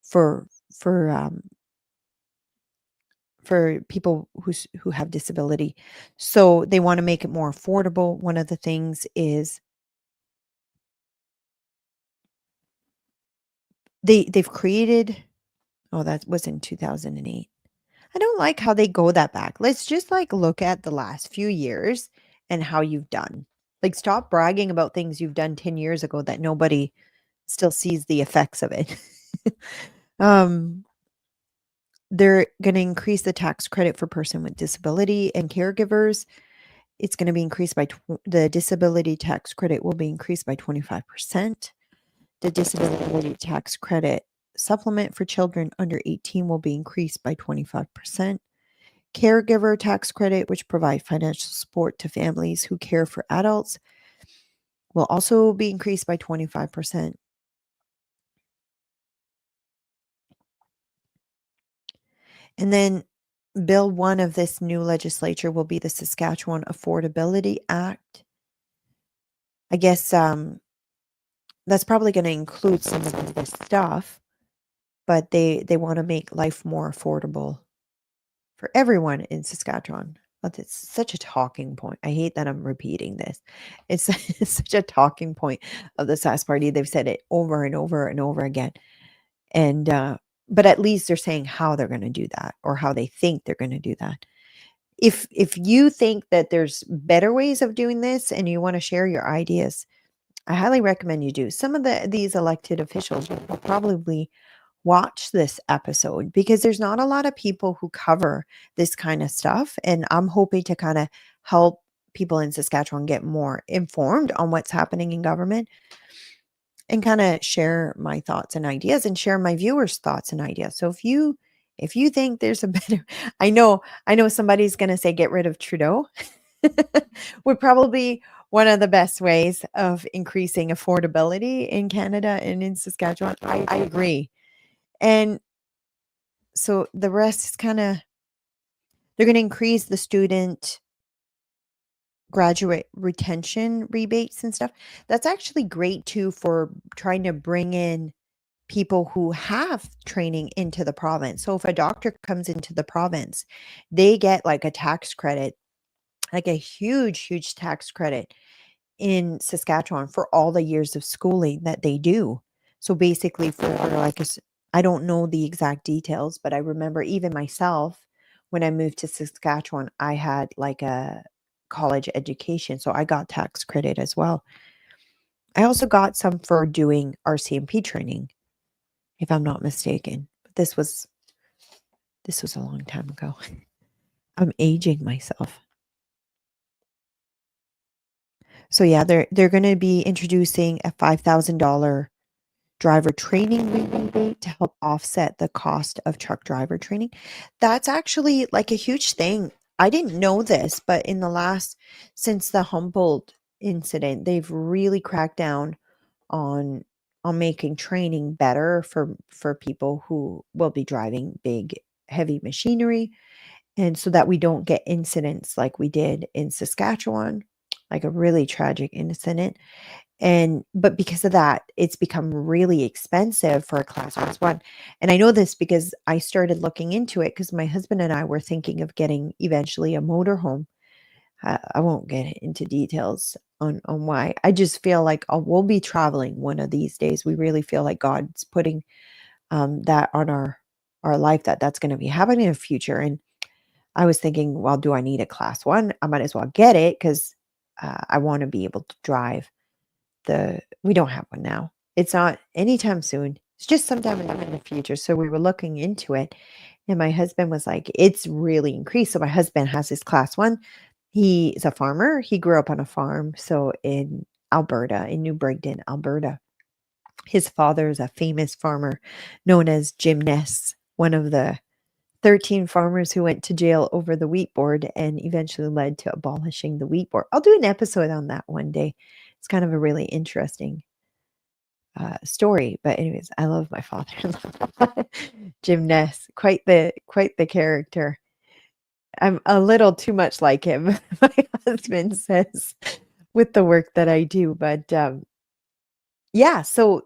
for for um, for people who have disability. So they want to make it more affordable. One of the things is they've created. Oh, that was in 2008. I don't like how they go that back. Let's just like look at the last few years and how you've done. Like stop bragging about things you've done 10 years ago that nobody still sees the effects of it. um They're going to increase the tax credit for person with disability and caregivers. It's going to be increased by the disability tax credit will be increased by 25%. The disability tax credit supplement for children under 18 will be increased by 25%. Caregiver tax credit, which provide financial support to families who care for adults, will also be increased by 25%. And then Bill 1 of this new legislature will be the Saskatchewan Affordability Act. I guess that's probably going to include some of this stuff, but they want to make life more affordable for everyone in Saskatchewan. But it's such a talking point. I hate that I'm repeating this. It's, it's such a talking point of the Sask Party. They've said it over and over and over again. And but at least they're saying how they're going to do that or how they think they're going to do that. If you think that there's better ways of doing this and you want to share your ideas, I highly recommend you do. Some of these elected officials will probably watch this episode because there's not a lot of people who cover this kind of stuff, and I'm hoping to kind of help people in Saskatchewan get more informed on what's happening in government and kind of share my thoughts and ideas and share my viewers' thoughts and ideas. So if you think there's a better I know somebody's going to say get rid of Trudeau would probably one of the best ways of increasing affordability in Canada and in Saskatchewan. I agree. And so the rest is kind of they're going to increase the student graduate retention rebates and stuff. That's actually great too for trying to bring in people who have training into the province. So if a doctor comes into the province, they get like a tax credit, like a huge tax credit in Saskatchewan for all the years of schooling that they do. So basically for like I don't know the exact details, but I remember even myself when I moved to Saskatchewan, I had like a college education, so I got tax credit as well. I also got some for doing RCMP training, if I'm not mistaken. But this was a long time ago. I'm aging myself. So yeah, they're going to be introducing a $5,000 driver training rebate to help offset the cost of truck driver training. That's actually like a huge thing. I didn't know this, but in the last since the Humboldt incident, they've really cracked down on making training better for people who will be driving big heavy machinery, and so that we don't get incidents like we did in Saskatchewan, like a really tragic incident. And but because of that, it's become really expensive for a class one. And I know this because I started looking into it because my husband and I were thinking of getting eventually a motorhome. I won't get into details on why. I just feel like we'll be traveling one of these days. We really feel like God's putting that on our life, that's going to be happening in the future. And I was thinking, well, do I need a class one? I might as well get it because I want to be able to drive we don't have one now. It's not anytime soon. It's just sometime in the future. So we were looking into it and my husband was like, it's really increased. So my husband has his class one. He is a farmer. He grew up on a farm. So in Alberta, in New Brighton, Alberta, his father is a famous farmer known as Jim Ness, one of the 13 farmers who went to jail over the wheat board and eventually led to abolishing the wheat board. I'll do an episode on that one day. It's kind of a really interesting story. But anyways, I love my father-in-law, Jim Ness, quite the character. I'm a little too much like him, my husband says, with the work that I do. But yeah, so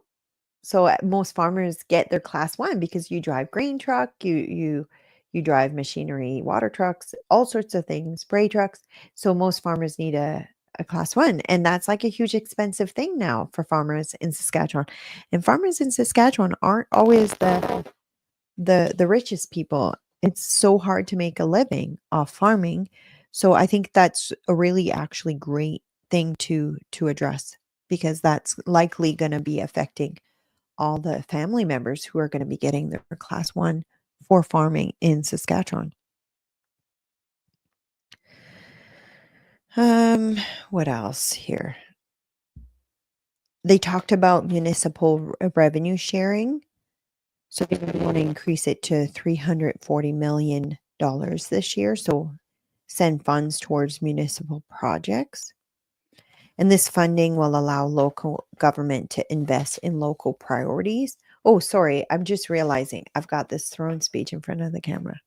most farmers get their class one because you drive grain truck, you drive machinery, water trucks, all sorts of things, spray trucks. So most farmers need a class one, and that's like a huge expensive thing now for farmers in Saskatchewan. And farmers in Saskatchewan aren't always the richest people. It's so hard to make a living off farming. So I think that's a really actually great thing to address because that's likely going to be affecting all the family members who are going to be getting their class one for farming in Saskatchewan. Um, what else here? They talked about municipal revenue sharing. So they really want to increase it to $340 million this year. So send funds towards municipal projects. And this funding will allow local government to invest in local priorities. Oh, sorry. I'm just realizing I've got this throne speech in front of the camera.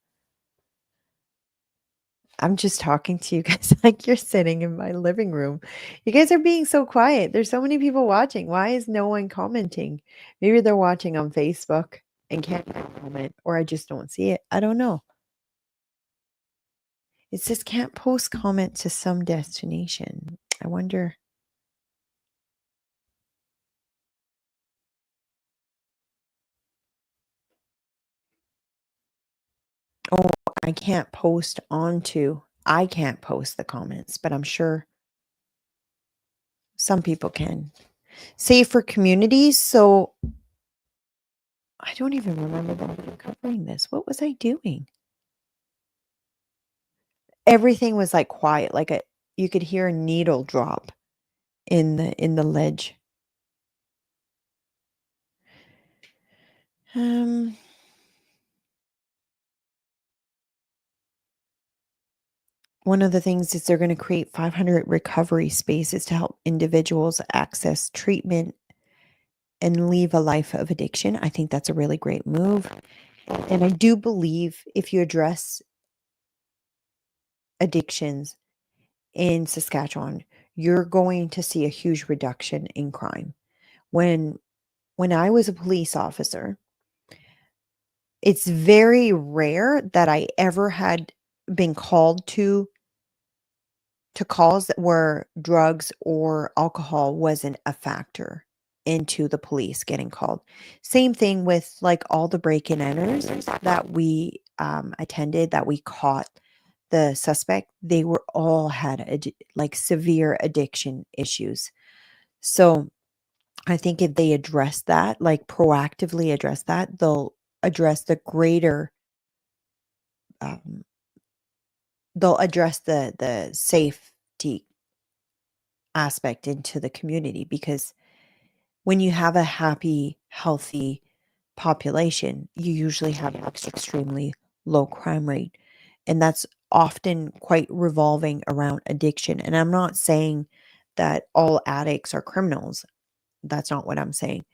I'm just talking to you guys like you're sitting in my living room. You guys are being so quiet. There's so many people watching. Why is no one commenting? Maybe they're watching on Facebook and can't comment, or I just don't see it. I don't know. It says can't post comment to some destination. I wonder. Oh, I can't post the comments, but I'm sure some people can. Save for communities. So I don't even remember them covering this. What was I doing? Everything was like quiet, like a you could hear a needle drop in the ledge. Um, one of the things is they're going to create 500 recovery spaces to help individuals access treatment and leave a life of addiction. I think that's a really great move. And I do believe if you address addictions in Saskatchewan, you're going to see a huge reduction in crime. When when I was a police officer, it's very rare that I ever had been called to calls that where drugs or alcohol wasn't a factor into the police getting called. Same thing with like all the break-in enters that we attended that we caught the suspect. They were all had like severe addiction issues. So I think if they address that, like proactively address that, they'll address the greater um, they'll address the safety aspect into the community because when you have a happy, healthy population, you usually have an extremely low crime rate. And that's often quite revolving around addiction. And I'm not saying that all addicts are criminals. That's not what I'm saying.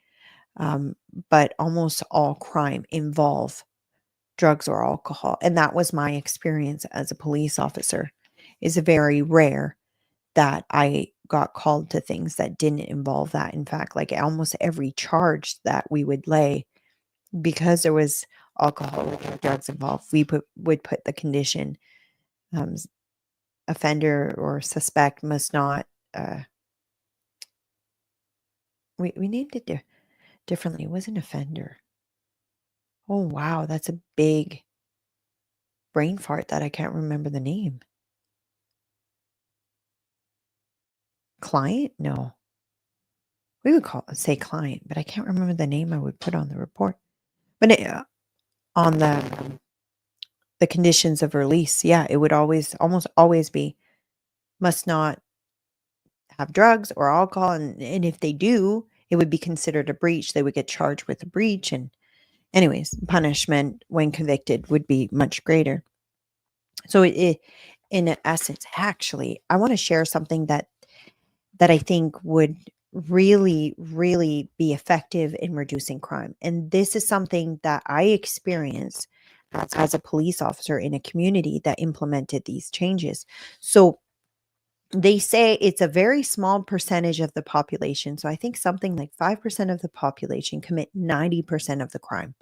Um, but almost all crime involve drugs or alcohol. And that was my experience as a police officer. Is very rare that I got called to things that didn't involve that. In fact, like almost every charge that we would lay, because there was alcohol or drugs involved, would put the condition offender or suspect must not. Uh, we named it differently. It was an offender. Oh wow, that's a big brain fart that I can't remember the name. Client? No, we would say client, but I can't remember the name I would put on the report. But on the conditions of release, yeah, it would almost always be must not have drugs or alcohol, and if they do, it would be considered a breach. They would get charged with a breach, and anyways, punishment when convicted would be much greater. So in essence, actually, I want to share something that I think would really, really be effective in reducing crime. And this is something that I experienced as a police officer in a community that implemented these changes. So they say it's a very small percentage of the population. So I think something like 5% of the population commit 90% of the crime.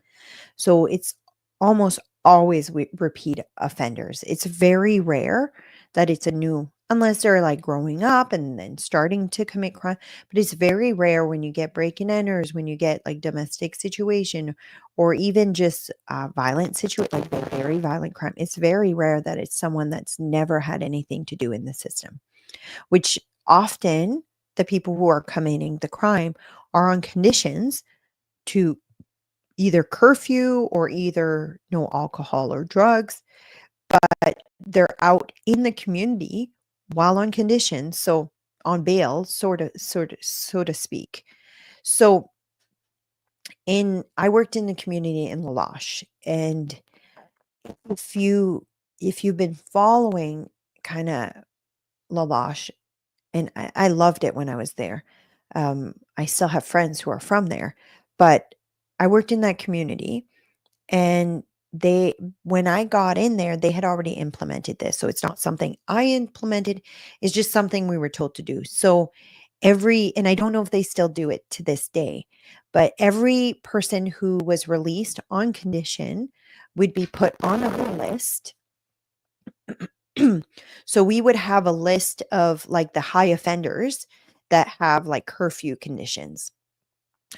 So it's almost always repeat offenders. It's very rare that it's a new, unless they're like growing up and then starting to commit crime. But it's very rare when you get break and enters, when you get like domestic situation, or even just violent situation, like very violent crime. It's very rare that it's someone that's never had anything to do in the system, which often the people who are committing the crime are on conditions to either curfew or either no alcohol or drugs, but they're out in the community while on condition, so on bail, sort of, so to speak. So in I worked in the community in Laloche, and if you if you've been following kind of Laloche, and I loved it when I was there. I still have friends who are from there, but I worked in that community, and they when I got in there, they had already implemented this. So it's not something I implemented, it's just something we were told to do. So and I don't know if they still do it to this day, but every person who was released on condition would be put on a list. So we would have a list of like the high offenders that have like curfew conditions.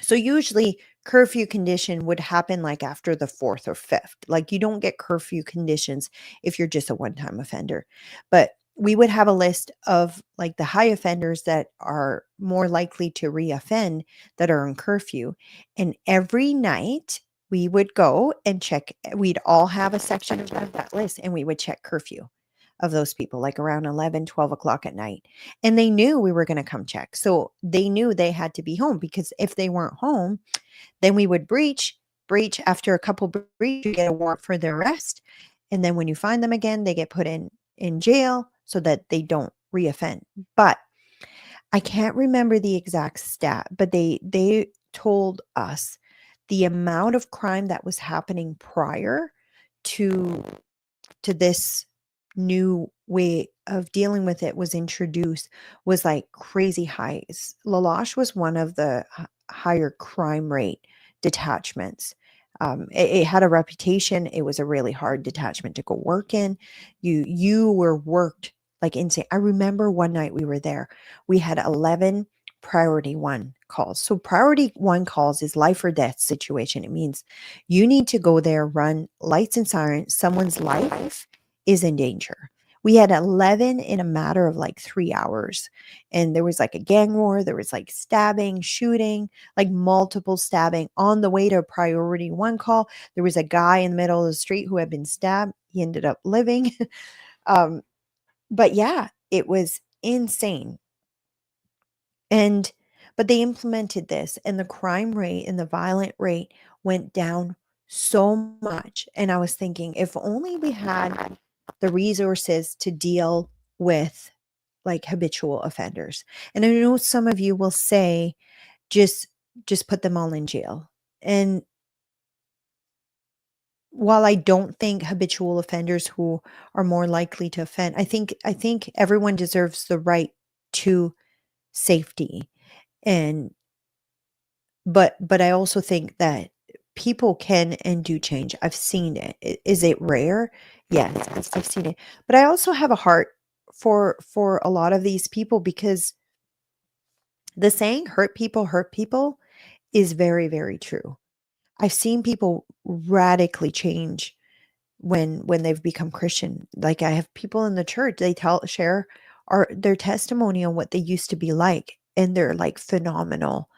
So usually curfew condition would happen like after the fourth or fifth. Like you don't get curfew conditions if you're just a one-time offender. But we would have a list of like the high offenders that are more likely to reoffend that are in curfew. And every night we would go and check, we'd all have a section of that list, and we would check curfew of those people, like around 11, 12 o'clock at night. And they knew we were going to come check. So they knew they had to be home, because if they weren't home, then we would breach after a couple breach, you get a warrant for their arrest. And then when you find them again, they get put in jail so that they don't reoffend. But I can't remember the exact stat, but they told us the amount of crime that was happening prior to this new way of dealing with it was introduced was like crazy highs. Laloche was one of the higher crime rate detachments. It had a reputation. It was a really hard detachment to go work in. You were worked like insane. I remember one night we were there. We had 11 priority one calls. So priority one calls is life or death situation. It means you need to go there, run lights and sirens. Someone's life is in danger. We had 11 in a matter of like 3 hours. And there was like a gang war. There was like stabbing, shooting, like multiple stabbing on the way to a priority one call. There was a guy in the middle of the street who had been stabbed. He ended up living. um, but yeah, it was insane. And but they implemented this, and the crime rate and the violent rate went down so much. And I was thinking, if only we had the resources to deal with like habitual offenders. And I know some of you will say, just put them all in jail. And while I don't think habitual offenders who are more likely to offend, I think everyone deserves the right to safety. And but I also think that people can and do change. I've seen it. Is it rare? Yes, I've seen it. But I also have a heart for a lot of these people, because the saying hurt people is very, very true. I've seen people radically change when they've become Christian. Like I have people in the church, they share their testimony on what they used to be like, and they're like phenomenal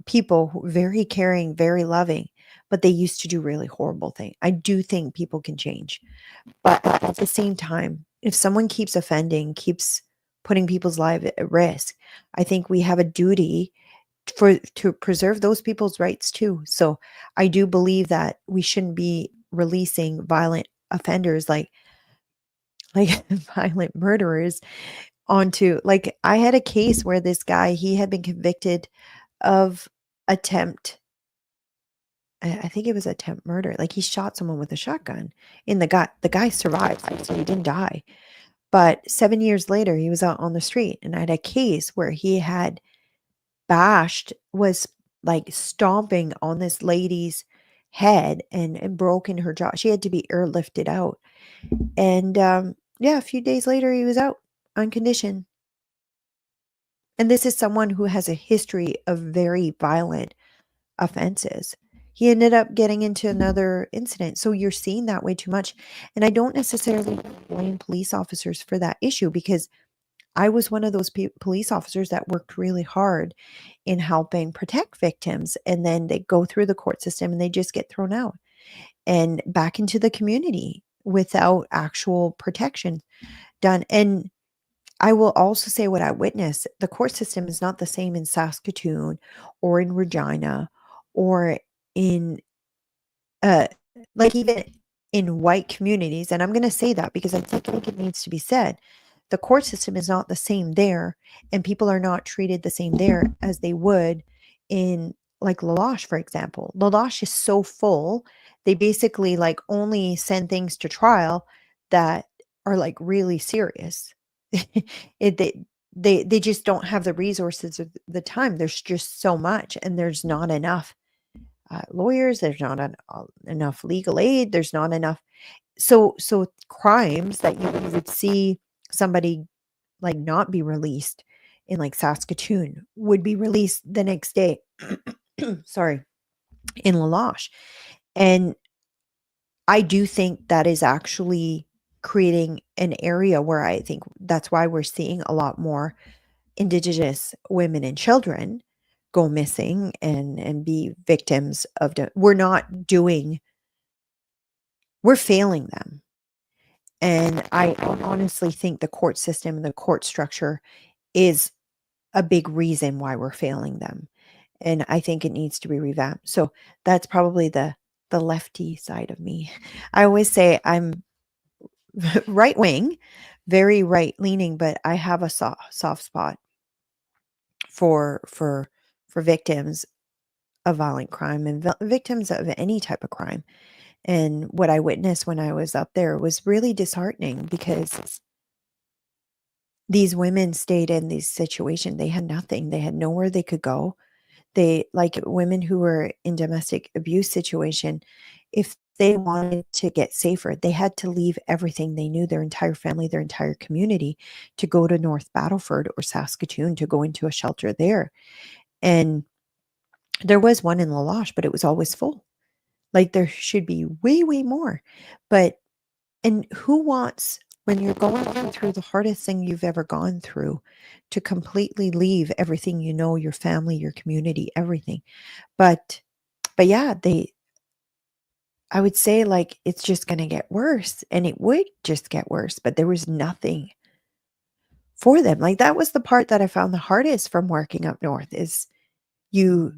people, very caring, very loving, but they used to do really horrible things. I do think people can change. But at the same time, if someone keeps offending, keeps putting people's lives at risk, I think we have a duty to preserve those people's rights too. So I do believe that we shouldn't be releasing violent offenders like violent murderers onto, like, I had a case where this guy, he had been convicted of attempt, I think it was attempt murder. Like he shot someone with a shotgun in the gut. The guy survived, like, so he didn't die. But 7 years later, he was out on the street, and I had a case where he had was like stomping on this lady's head and broken her jaw. She had to be airlifted out. And yeah, a few days later, he was out on condition. And this is someone who has a history of very violent offenses. He ended up getting into another incident. So you're seeing that way too much. And I don't necessarily blame police officers for that issue, because I was one of those police officers that worked really hard in helping protect victims, and then they go through the court system and they just get thrown out and back into the community without actual protection done. And I will also say what I witnessed, the court system is not the same in Saskatoon or in Regina or in uh, like even in white communities, and I'm going to say that because I think it needs to be said. The court system is not the same there, and people are not treated the same there as they would in like Laloche, for example. Laloche is so full, they basically like only send things to trial that are like really serious. it, they just don't have the resources or the time. There's just so much, and there's not enough lawyers. There's not enough legal aid. There's not enough. So crimes that you would see somebody like not be released in like Saskatoon would be released the next day. Sorry, in Laloche. And I do think that is actually creating an area where I think that's why we're seeing a lot more Indigenous women and children go missing and be victims of we're not doing we're failing them. And I honestly think the court system and the court structure is a big reason why we're failing them. And I think it needs to be revamped. So that's probably the lefty side of me. I always say I'm right wing, very right leaning, but I have a soft spot for for victims of violent crime and victims of any type of crime. And what I witnessed when I was up there was really disheartening because these women stayed in these situations. They had nothing. They had nowhere they could go. They like women who were in domestic abuse situation, if they wanted to get safer, they had to leave everything they knew, their entire family, their entire community, to go to North Battleford or Saskatoon to go into a shelter there. And there was one in Laloche, but it was always full. Like there should be way, way more. But and who wants when you're going through the hardest thing you've ever gone through to completely leave everything you know, your family, your community, everything. But yeah, they I would say like it's just going to get worse and it would just get worse, but there was nothing for them. Like that was the part that I found the hardest from working up north is you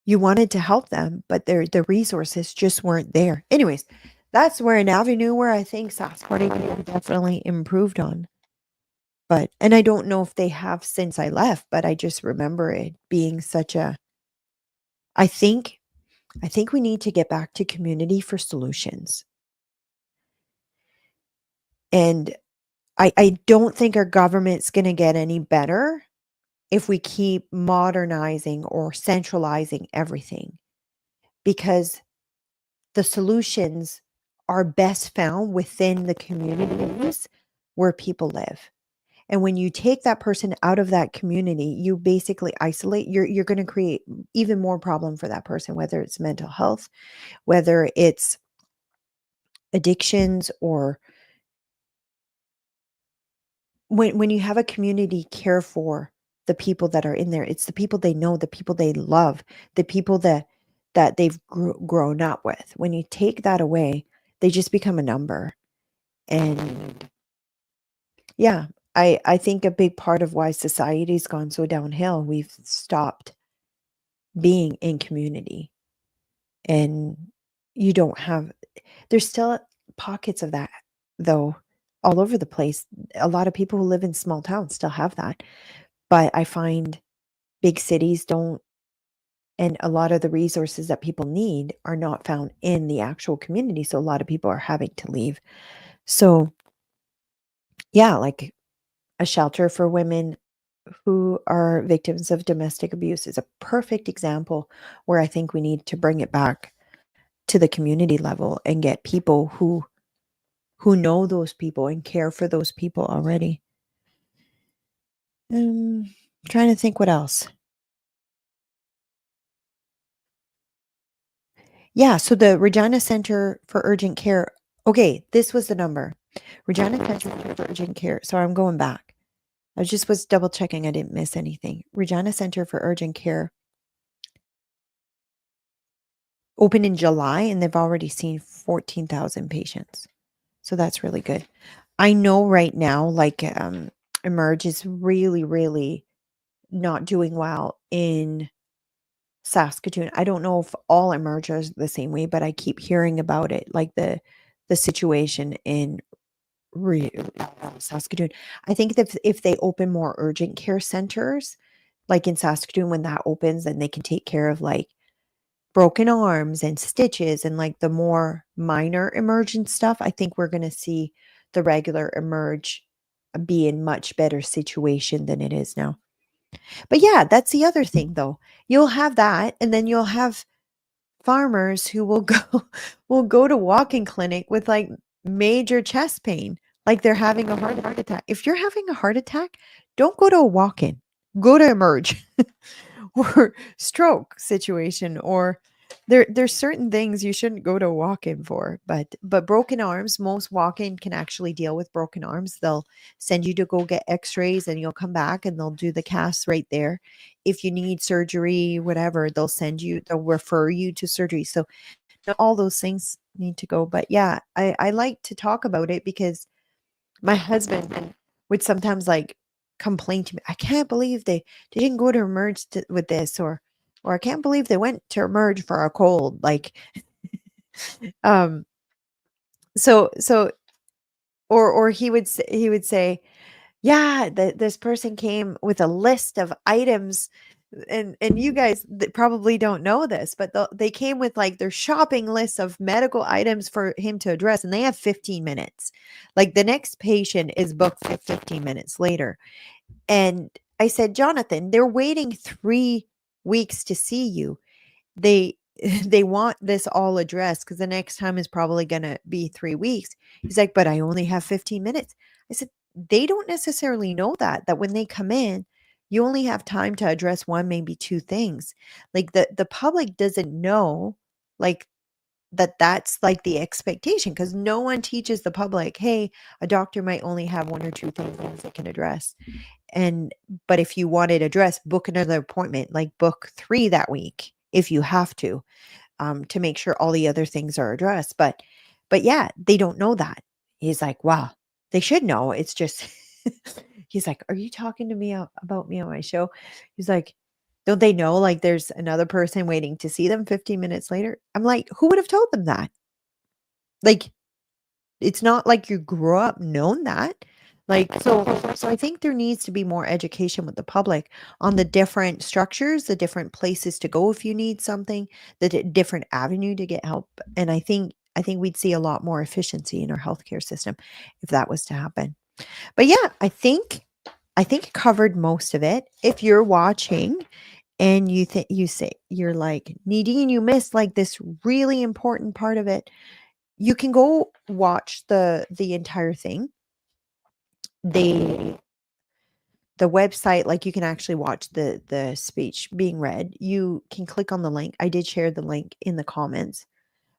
you wanted to help them, but the resources just weren't there. Anyways, that's where an avenue where I think Sask definitely improved on. But and I don't know if they have since I left, but I just remember it being such a I think I think we need to get back to community for solutions. And I don't think our government's gonna get any better if we keep modernizing or centralizing everything because the solutions are best found within the communities where people live. And when you take that person out of that community, you basically isolate. You're going to create even more problem for that person, whether it's mental health, whether it's addictions, or when you have a community care for the people that are in there, it's the people they know, the people they love, the people that they've grown up with. When you take that away, they just become a number. And yeah, I think a big part of why society's gone so downhill, we've stopped being in community. And you don't have there's still pockets of that though all over the place. A lot of people who live in small towns still have that. But I find big cities don't, and a lot of the resources that people need are not found in the actual community. So a lot of people are having to leave. So yeah, like a shelter for women who are victims of domestic abuse is a perfect example where I think we need to bring it back to the community level and get people who know those people and care for those people already. Trying to think what else. Yeah, so the Regina Center for Urgent Care. Okay, this was the number. Regina Center for Urgent Care. So I'm going back. I just was double checking I didn't miss anything. Regina Center for Urgent Care opened in July and they've already seen 14,000 patients. So that's really good. I know right now, like, Emerge is really, really not doing well in Saskatoon. I don't know if all Emerge is the same way, but I keep hearing about it, like the situation in Saskatoon. I think that if they open more urgent care centers, like in Saskatoon, when that opens, then they can take care of like broken arms and stitches and like the more minor emergent stuff. I think we're going to see the regular Emerge be in much better situation than it is now. But yeah, that's the other thing though. You'll have that, and then you'll have farmers who will go will go to walk-in clinic with like major chest pain, like they're having a heart attack. If you're having a heart attack, don't go to a walk-in. Go to Emerge or stroke situation, or there's certain things you shouldn't go to a walk-in for. But broken arms, most walk-in can actually deal with broken arms. They'll send you to go get x-rays and you'll come back and they'll do the casts right there. If you need surgery, whatever, they'll refer you to surgery. So all those things need to go. But yeah, I like to talk about it because my husband would sometimes like complain to me, I can't believe they didn't go to Emerge with this, or I can't believe they went to Emerge for a cold. Like, um, so, or he would say, yeah, this person came with a list of items, and you guys probably don't know this, but they came with like their shopping list of medical items for him to address, and they have 15 minutes. Like the next patient is booked for 15 minutes later. And I said, Jonathan, they're waiting 3 weeks to see you. They they want this all addressed because the next time is probably going to be 3 weeks. He's like, but I only have 15 minutes. I said, they don't necessarily know that when they come in, you only have time to address one, maybe two things. Like the public doesn't know like that's like the expectation, because no one teaches the public, hey, a doctor might only have one or two things they can address. And but if you want it addressed, book another appointment, like book 3 that week if you have to make sure all the other things are addressed. But yeah, they don't know that. He's like, wow, they should know. It's just he's like, are you talking to me about me on my show? He's like, don't they know like there's another person waiting to see them 15 minutes later? I'm like, who would have told them that? Like, it's not like you grew up known that. Like, so I think there needs to be more education with the public on the different structures, the different places to go if you need something, the different avenue to get help. And I think we'd see a lot more efficiency in our healthcare system if that was to happen. But yeah, I think it covered most of it. If you're watching and you think you say you're like, Nadine, you missed like this really important part of it, you can go watch the entire thing. They the website, like, you can actually watch the speech being read. You can click on the link. I did share the link in the comments,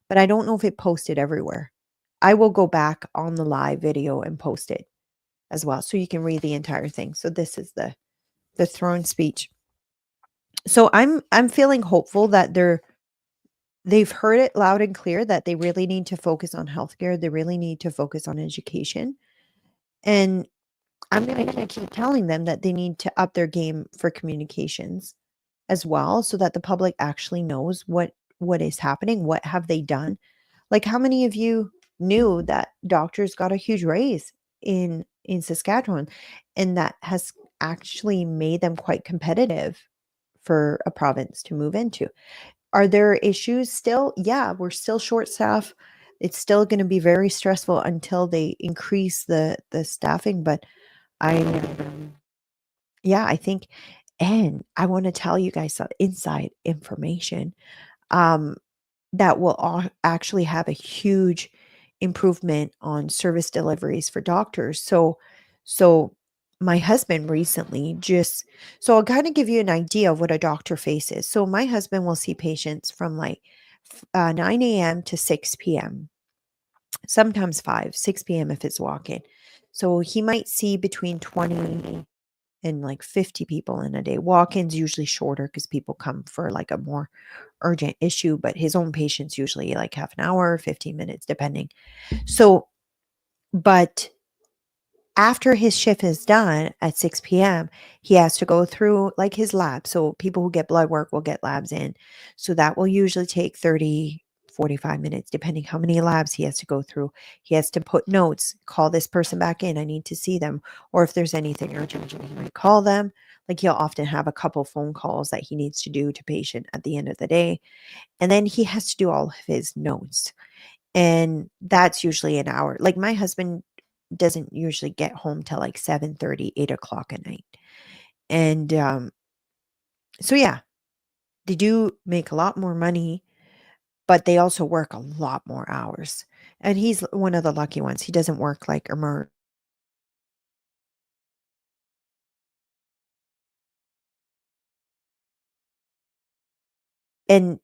but I don't know if it posted everywhere. I will go back on the live video and post it as well, so you can read the entire thing. So this is the throne speech. So I'm feeling hopeful that they've heard it loud and clear that they really need to focus on healthcare. They really need to focus on education. And I'm going to keep telling them that they need to up their game for communications as well, so that the public actually knows what is happening. What have they done? Like, how many of you knew that doctors got a huge raise in Saskatchewan, and that has actually made them quite competitive for a province to move into? Are there issues still? Yeah, we're still short staff. It's still going to be very stressful until they increase the staffing, but I yeah, I think, and I want to tell you guys some inside information um that will actually have a huge improvement on service deliveries for doctors. So my husband recently just so I'll kind of give you an idea of what a doctor faces. So my husband will see patients from like 9 a.m. to 6 p.m. sometimes 5, 6 p.m. if it's walk-in. So he might see between 20 and like 50 people in a day. Walk-ins usually shorter because people come for like a more urgent issue, but his own patients usually like half an hour, 15 minutes, depending. So, but after his shift is done at 6 p.m., he has to go through like his lab. So people who get blood work will get labs in. So that will usually take 30, 45 minutes, depending how many labs he has to go through. He has to put notes, call this person back in. I need to see them. Or if there's anything urgent, he might call them. Like he'll often have a couple phone calls that he needs to do to patient at the end of the day. And then he has to do all of his notes. And that's usually an hour. Like my husband doesn't usually get home till like 7:30, 8 o'clock at night. And so yeah, they do make a lot more money, but they also work a lot more hours. And he's one of the lucky ones. He doesn't work like emerge. And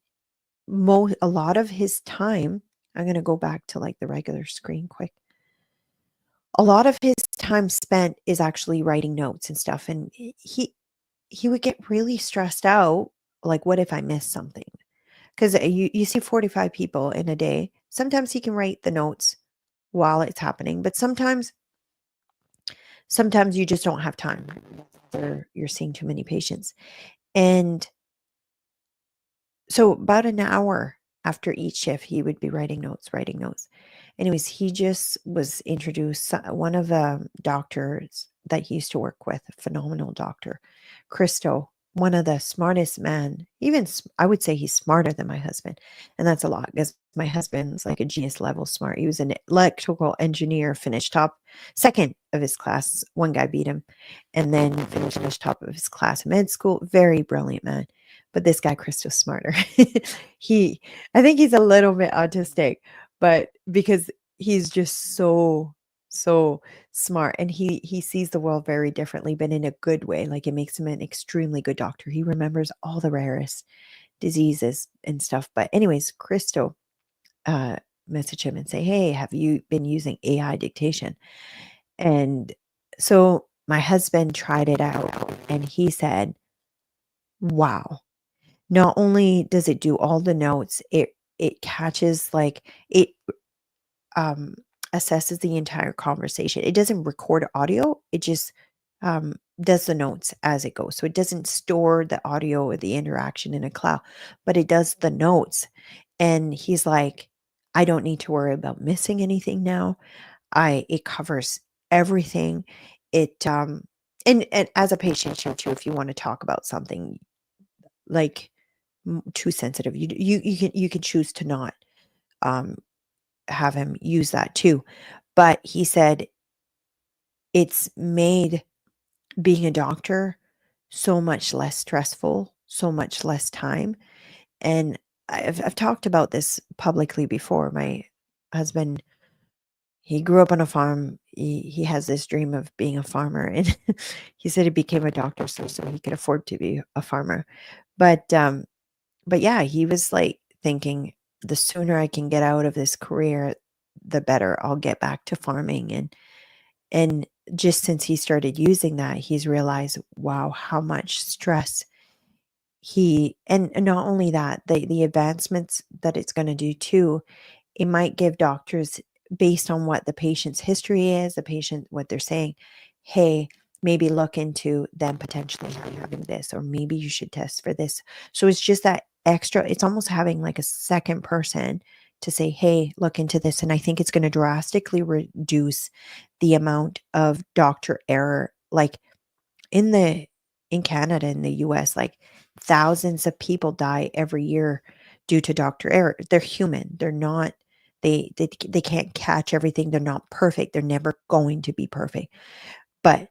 a lot of his time, I'm gonna go back to like the regular screen quick. A lot of his time spent is actually writing notes and stuff. And he would get really stressed out. Like, what if I miss something? Because you see 45 people in a day. Sometimes he can write the notes while it's happening, but sometimes you just don't have time. Or you're seeing too many patients. And so about an hour after each shift, he would be writing notes, writing notes. Anyways, he just was introduced, one of the doctors that he used to work with, a phenomenal doctor, Christo, one of the smartest men, even I would say he's smarter than my husband. And that's a lot because my husband's like a genius level smart. He was an electrical engineer, finished top second of his class. One guy beat him and then finished top of his class in med school. Very brilliant man. But this guy, Christo's smarter. he, I think he's a little bit autistic, but because he's just so smart and he sees the world very differently, but in a good way. Like it makes him an extremely good doctor. He remembers all the rarest diseases and stuff. But anyways, Christo message him and say, hey, have you been using AI dictation? And so my husband tried it out and he said, wow, not only does it do all the notes, it catches like it um assesses the entire conversation. It doesn't record audio, it just does the notes as it goes. So it doesn't store the audio or the interaction in a cloud, but it does the notes. And he's like, I don't need to worry about missing anything now. It covers everything. It and as a patient too, if you want to talk about something like too sensitive. You can choose to not um, have him use that too. But he said it's made being a doctor so much less stressful, so much less time. And I've talked about this publicly before. My husband, he grew up on a farm. He has this dream of being a farmer, and he said he became a doctor so he could afford to be a farmer. But But yeah, he was like thinking the sooner I can get out of this career, the better I'll get back to farming. And just since he started using that, he's realized, wow, how much stress and not only that, the advancements that it's going to do too, it might give doctors, based on what the patient's history is, the patient, what they're saying, hey, maybe look into them potentially having this, or maybe you should test for this. So it's just that extra, it's almost having like a second person to say, hey, look into this. And I think it's going to drastically reduce the amount of doctor error. Like in the in Canada, in the US, like thousands of people die every year due to doctor error. They're human. They're not they can't catch everything. They're not perfect. They're never going to be perfect. But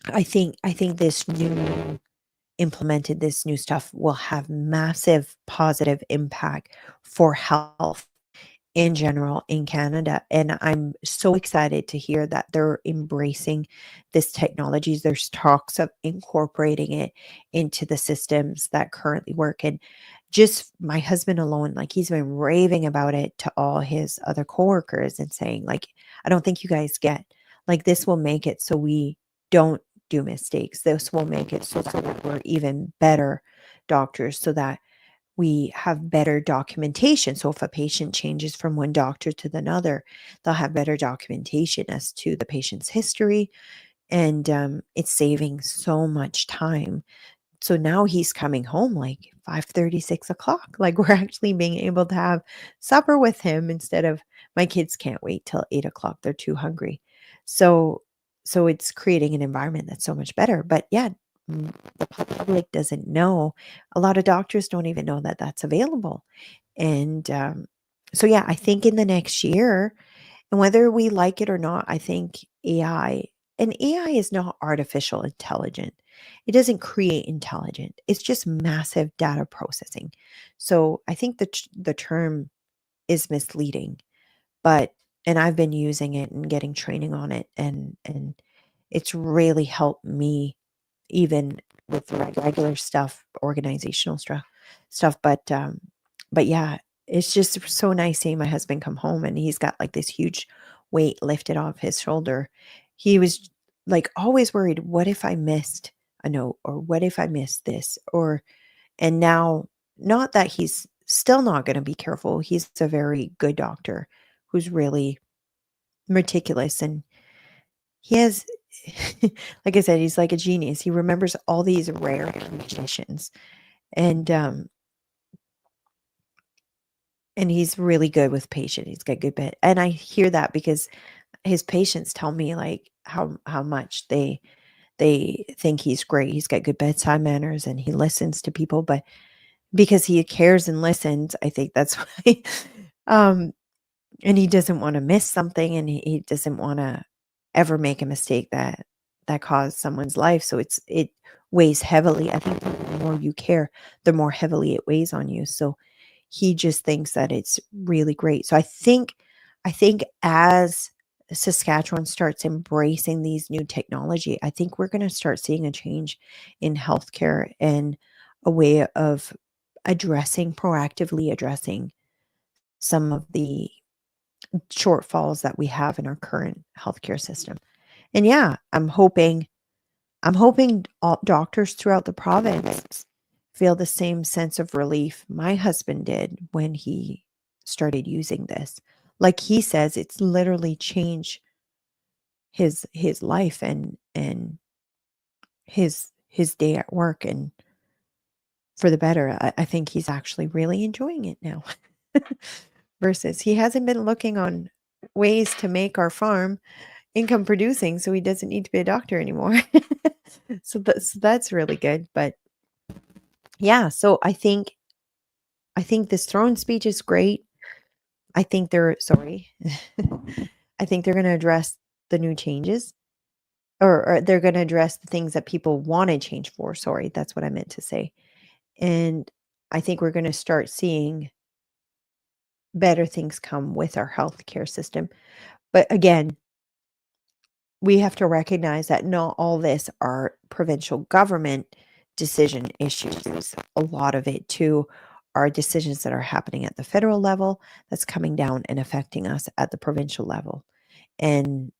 I think this new stuff will have massive positive impact for health in general in Canada. And I'm so excited to hear that they're embracing this technology. There's talks of incorporating it into the systems that currently work. And just my husband alone, like, he's been raving about it to all his other coworkers and saying, like, "I don't think you guys get, like, this will make it so we don't do mistakes. This will make it so that we're even better doctors, so that we have better documentation. So if a patient changes from one doctor to another, they'll have better documentation as to the patient's history, and, it's saving so much time." So now he's coming home like 5:30, 6 o'clock. Like, we're actually being able to have supper with him instead of my kids can't wait till 8 o'clock. They're too hungry. So it's creating an environment that's so much better. But yeah, the public doesn't know. A lot of doctors don't even know that that's available. And so yeah, I think in the next year, and whether we like it or not, I think AI is not artificial intelligent. It doesn't create intelligent. It's just massive data processing. So I think the term is misleading, but and I've been using it and getting training on it, and it's really helped me even with the regular stuff, organizational stuff. But yeah, it's just so nice seeing my husband come home and he's got like this huge weight lifted off his shoulder. He was like always worried, what if I missed a note, or what if I missed this? Or and now, not that he's still not going to be careful. He's a very good doctor who's really meticulous, and he has like I said, he's like a genius. He remembers all these rare conditions, and and he's really good with patient. He's got good bit. And I hear that because his patients tell me like how much they think he's great. He's got good bedside manners and he listens to people, but because he cares and listens, I think that's why um and he doesn't want to miss something, and he doesn't want to ever make a mistake that caused someone's life. So it weighs heavily. I think the more you care, the more heavily it weighs on you. So he just thinks that it's really great. So I think as Saskatchewan starts embracing these new technology, I think we're going to start seeing a change in healthcare and a way of proactively addressing some of the shortfalls that we have in our current healthcare system. And yeah, I'm hoping all doctors throughout the province feel the same sense of relief my husband did when he started using this. Like he says, it's literally changed his life and his day at work, and for the better. I think he's actually really enjoying it now. Versus he hasn't been looking on ways to make our farm income producing, so he doesn't need to be a doctor anymore. So that's really good. But yeah, so I think this throne speech is great. I think they're sorry. I think they're going to address the new changes, or they're going to address the things that people want to change for. Sorry, that's what I meant to say. And I think we're going to start seeing better things come with our healthcare system. But again, we have to recognize that not all this are provincial government decision issues. A lot of it too are decisions that are happening at the federal level that's coming down and affecting us at the provincial level. And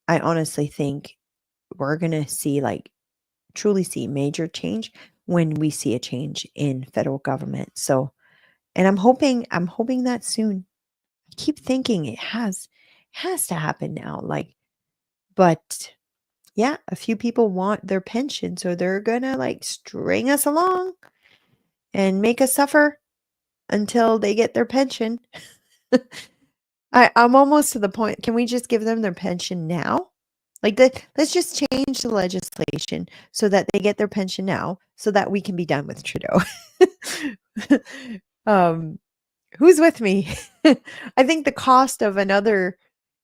I honestly think we're going to see like truly see major change when we see a change in federal government. So, and I'm hoping that soon. I keep thinking it has to happen now, like, but yeah, a few people want their pension, so they're gonna like string us along and make us suffer until they get their pension. I'm almost to the point. Can we just give them their pension now? Like, let's just change the legislation so that they get their pension now, so that we can be done with Trudeau. um, who's with me? I think the cost of another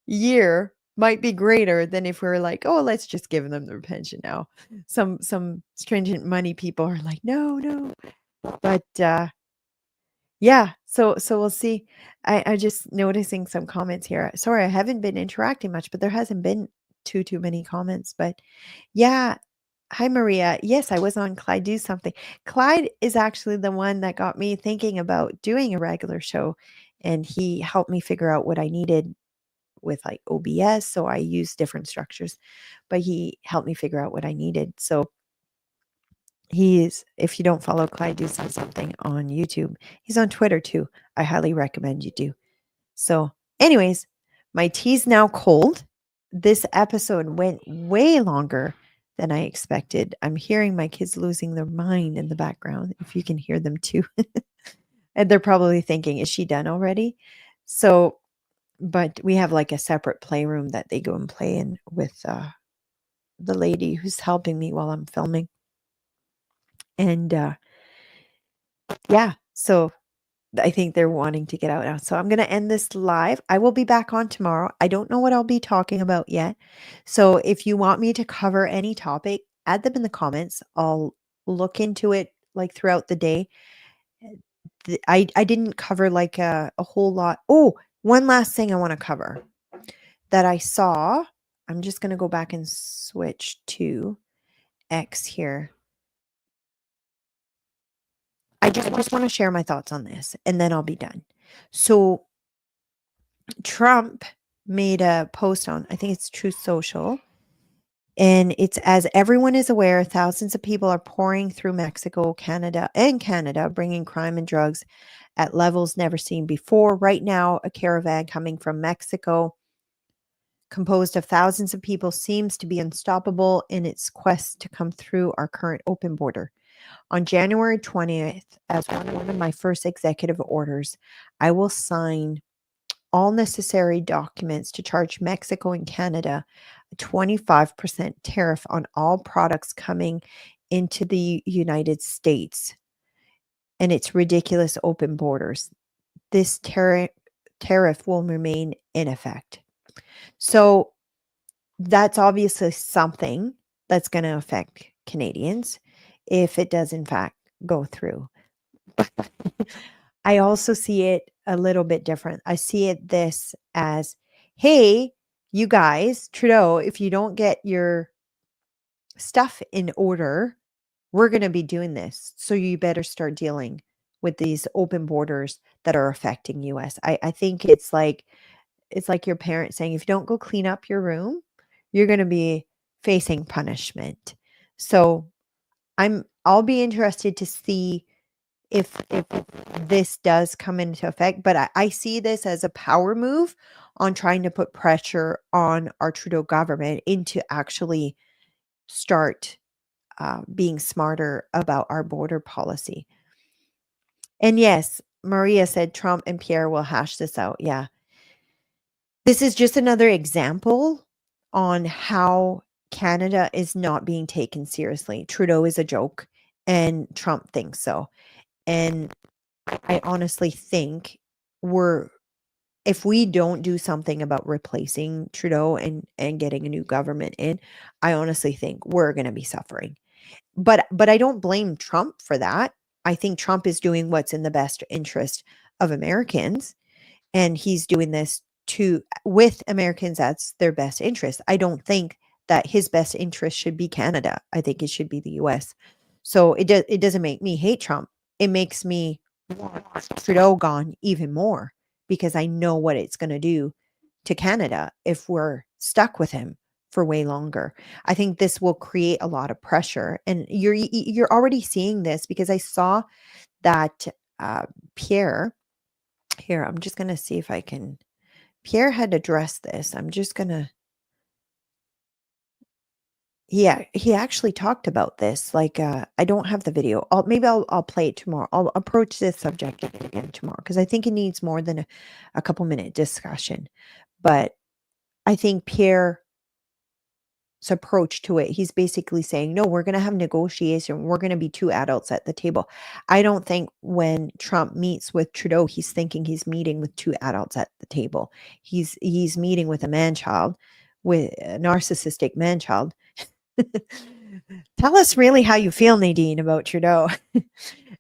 year might be greater than if we were like, oh, let's just give them their pension now. Some stringent money people are like, no, no. But yeah, so we'll see. I just noticing some comments here. Sorry, I haven't been interacting much, but there hasn't been too many comments. But yeah, Hi, Maria. Yes, I was on Clyde Do Something. Clyde is actually the one that got me thinking about doing a regular show, and he helped me figure out what I needed with like OBS. So I use different structures, but he helped me figure out what I needed. So he's, if you don't follow Clyde Do Something on YouTube, he's on Twitter too. I highly recommend you do. So, anyways, my tea's now cold. This episode went way longer than I expected. I'm hearing my kids losing their mind in the background, if you can hear them too. And they're probably thinking, is she done already? So, but we have like a separate playroom that they go and play in with the lady who's helping me while I'm filming. And yeah, so I think they're wanting to get out now. So I'm going to end this live. I will be back on tomorrow. I don't know what I'll be talking about yet. So if you want me to cover any topic, add them in the comments. I'll look into it like throughout the day. I didn't cover like a whole lot. Oh, one last thing I want to cover that I saw. I'm just going to go back and switch to X here. I just want to share my thoughts on this and then I'll be done. So Trump made a post on, I think it's Truth Social, and it's, as everyone is aware, thousands of people are pouring through Mexico, Canada, bringing crime and drugs at levels never seen before. Right now, a caravan coming from Mexico, composed of thousands of people, seems to be unstoppable in its quest to come through our current open border. On January 20th, as one of my first executive orders, I will sign all necessary documents to charge Mexico and Canada a 25% tariff on all products coming into the United States and its ridiculous open borders. This tariff will remain in effect. So that's obviously something that's going to affect Canadians if it does in fact go through. I also see it a little bit different. I see it this as, hey, you guys, Trudeau, if you don't get your stuff in order, we're going to be doing this. So you better start dealing with these open borders that are affecting US. I think it's like your parents saying, if you don't go clean up your room, you're going to be facing punishment. So I'll be interested to see if this does come into effect, but I see this as a power move on trying to put pressure on our Trudeau government into actually start being smarter about our border policy. And yes, Maria said Trump and Pierre will hash this out. Yeah. This is just another example on how Canada is not being taken seriously. Trudeau is a joke and Trump thinks so. And I honestly think if we don't do something about replacing Trudeau and getting a new government in, I honestly think we're going to be suffering. But I don't blame Trump for that. I think Trump is doing what's in the best interest of Americans, and he's doing this with Americans. That's their best interest. I don't think that his best interest should be Canada. I think it should be the US. So it doesn't make me hate Trump. It makes me want Trudeau gone even more, because I know what it's going to do to Canada if we're stuck with him for way longer. I think this will create a lot of pressure, and you're already seeing this, because I saw that Pierre here. I'm just going to see if I can. Pierre had addressed this. I'm just going to. Yeah, he actually talked about this. Like, I don't have the video. I'll play it tomorrow. I'll approach this subject again tomorrow, because I think it needs more than a couple minute discussion. But I think Pierre's approach to it, he's basically saying, no, we're going to have negotiation. We're going to be two adults at the table. I don't think when Trump meets with Trudeau, he's thinking he's meeting with two adults at the table. He's meeting with a man-child, with a narcissistic man-child. Tell us really how you feel, Nadine, about Trudeau.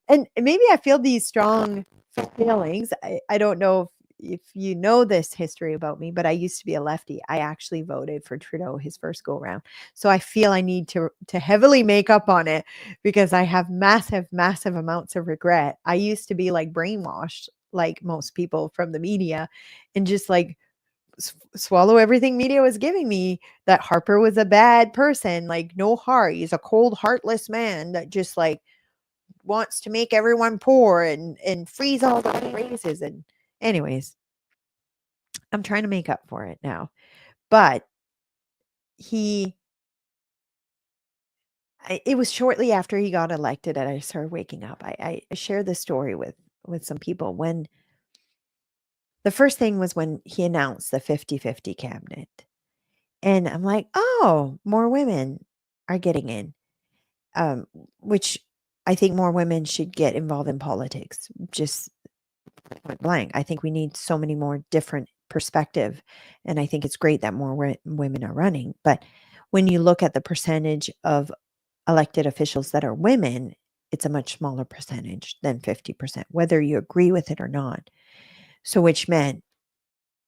And maybe I feel these strong feelings. I don't know if you know this history about me, but I used to be a lefty. I actually voted for Trudeau his first go round. So I feel I need to heavily make up on it because I have massive, massive amounts of regret. I used to be like brainwashed, like most people from the media, and just like swallow everything media was giving me, that Harper was a bad person, like no heart. He's a cold, heartless man that just like wants to make everyone poor and freeze all the raises. And anyways, I'm trying to make up for it now. But he it was shortly after he got elected that I started waking up. I shared this story with some people when the first thing was when he announced the 50-50 cabinet. And I'm like, "Oh, more women are getting in." Um, which I think more women should get involved in politics. Just point blank. I think we need so many more different perspective, and I think it's great that more women are running. But when you look at the percentage of elected officials that are women, it's a much smaller percentage than 50%, whether you agree with it or not. So, which meant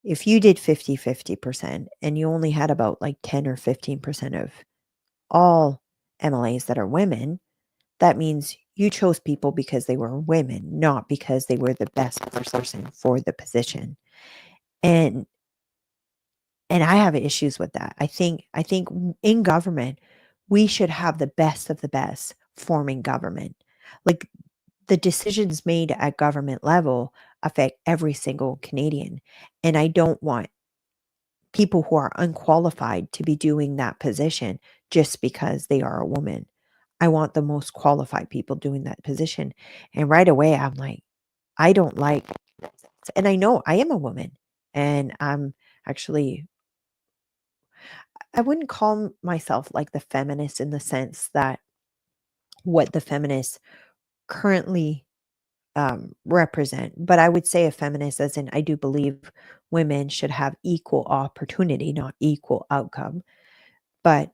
if you did 50-50% and you only had about like 10 or 15% of all MLAs that are women, that means you chose people because they were women, not because they were the best person for the position. And I have issues with that. I think in government, we should have the best of the best forming government. Like the decisions made at government level affect every single Canadian. And I don't want people who are unqualified to be doing that position just because they are a woman. I want the most qualified people doing that position. And right away, I'm like, I don't like, and I know I am a woman and I'm actually, I wouldn't call myself like the feminist in the sense that what the feminists currently represent, but I would say a feminist as in I do believe women should have equal opportunity, not equal outcome. But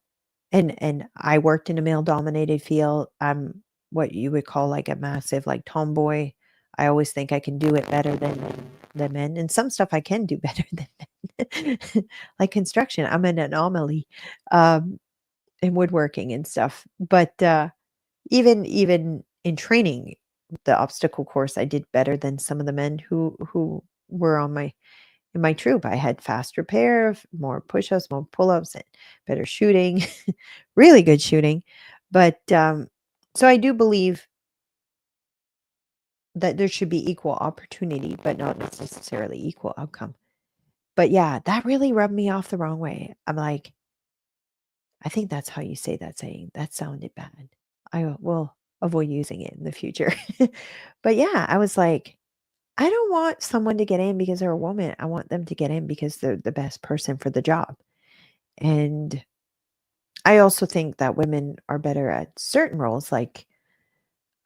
and I worked in a male dominated field. I'm what you would call like a massive like tomboy. I always think I can do it better than men. And some stuff I can do better than men. Like construction. I'm an anomaly. Um in woodworking and stuff. But even in training, the obstacle course, I did better than some of the men who were on my in my troop. I had fast repair, more push-ups, more pull-ups, and better shooting, really good shooting. But so I do believe that there should be equal opportunity, but not necessarily equal outcome. But yeah, that really rubbed me off the wrong way. I'm like, I think that's how you say that saying. That sounded bad. I will avoid using it in the future. But yeah, I was like, I don't want someone to get in because they're a woman. I want them to get in because they're the best person for the job. And I also think that women are better at certain roles. Like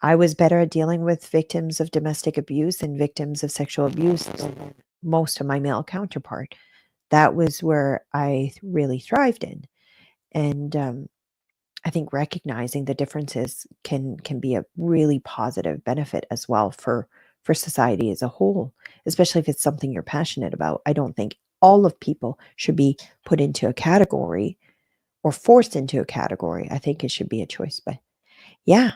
I was better at dealing with victims of domestic abuse and victims of sexual abuse than most of my male counterpart. That was where I really thrived in. And I think recognizing the differences can be a really positive benefit as well for society as a whole, especially if it's something you're passionate about. I don't think all of people should be put into a category or forced into a category. I think it should be a choice. But yeah,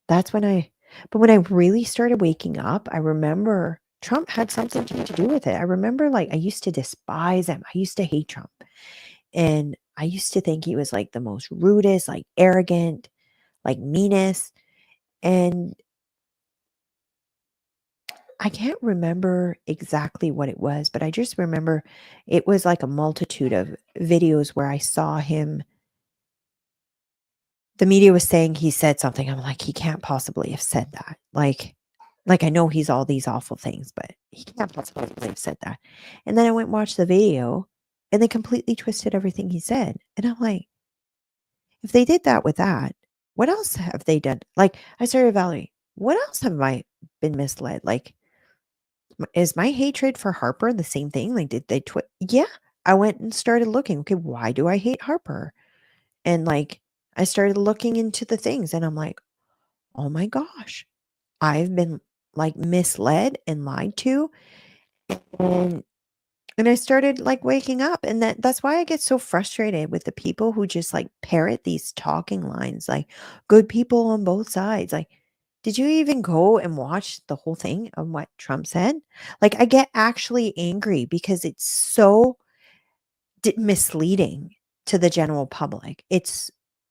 that's when but when I really started waking up, I remember Trump had something to do with it. I remember like I used to despise him. I used to hate Trump. And I used to think he was like the most rudest, like arrogant, like meanest. And I can't remember exactly what it was, but I just remember it was like a multitude of videos where I saw him. The media was saying he said something. I'm like, he can't possibly have said that. Like I know he's all these awful things, but he can't possibly have said that. And then I went and watched the video and they completely twisted everything he said. And I'm like, if they did that with that, what else have they done? Like I started evaluating, what else have I been misled? Like, is my hatred for Harper the same thing? Like, did they Yeah. I went and started looking. Okay, why do I hate Harper? And like, I started looking into the things and I'm like, oh my gosh, I've been like misled and lied to. And and I started, like, waking up, and that's why I get so frustrated with the people who just, like, parrot these talking lines, like, "Good people on both sides." Like, did you even go and watch the whole thing of what Trump said? Like, I get actually angry because it's so misleading to the general public.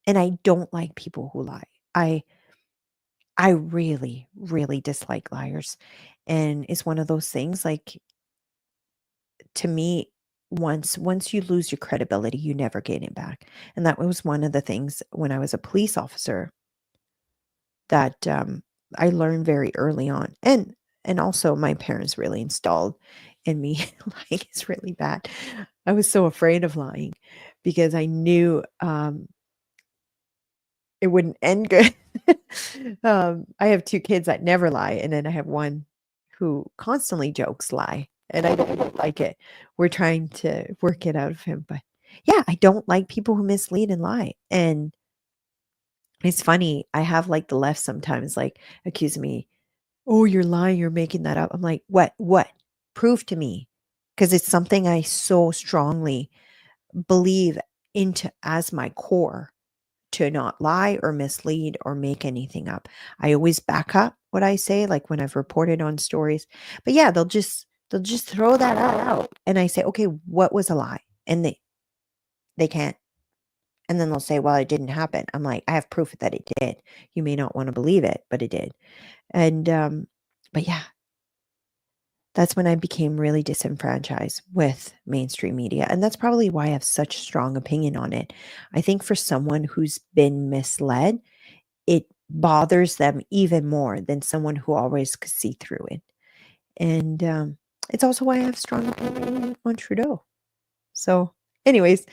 And I don't like people who lie. I I really, really dislike liars, and it's one of those things, like, to me, once you lose your credibility, you never gain it back, and that was one of the things when I was a police officer that, I learned very early on, and also my parents really installed in me, lying is really bad. I was so afraid of lying because I knew, it wouldn't end good. I have 2 kids that never lie, and then I have one who constantly jokes lie, and I don't like it. We're trying to work it out of him, but yeah, I don't like people who mislead and lie, and it's funny, I have, like, the left sometimes, like, accusing me, "Oh, you're lying, you're making that up." I'm like, "What? What? Prove to me, because it's something I so strongly believe into as my core. To not lie or mislead or make anything up. I always back up what I say, like when I've reported on stories. But yeah, they'll just throw that all out. And I say, okay, what was a lie? And they can't. And then they'll say, well, it didn't happen. I'm like, I have proof that it did. You may not want to believe it, but it did. And but yeah, that's when I became really disenfranchised with mainstream media. And that's probably why I have such strong opinion on it. I think for someone who's been misled, it bothers them even more than someone who always could see through it. And, it's also why I have strong opinion on Trudeau. So, anyways,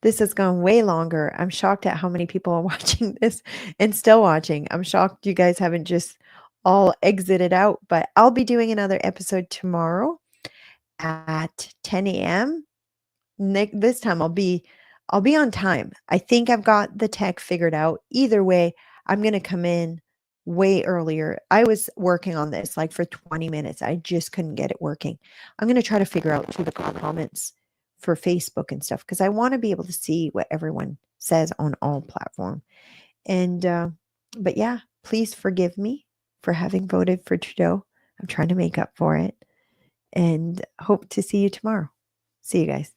this has gone way longer. I'm shocked at how many people are watching this and still watching. I'm shocked you guys haven't just all exited out, but I'll be doing another episode tomorrow at 10 AM. This time I'll be on time. I think I've got the tech figured out. Either way, I'm gonna come in way earlier. I was working on this like for 20 minutes. I just couldn't get it working. I'm gonna try to figure out through the comments for Facebook and stuff because I want to be able to see what everyone says on all platform. And but yeah, please forgive me for having voted for Trudeau. I'm trying to make up for it and hope to see you tomorrow. See you guys.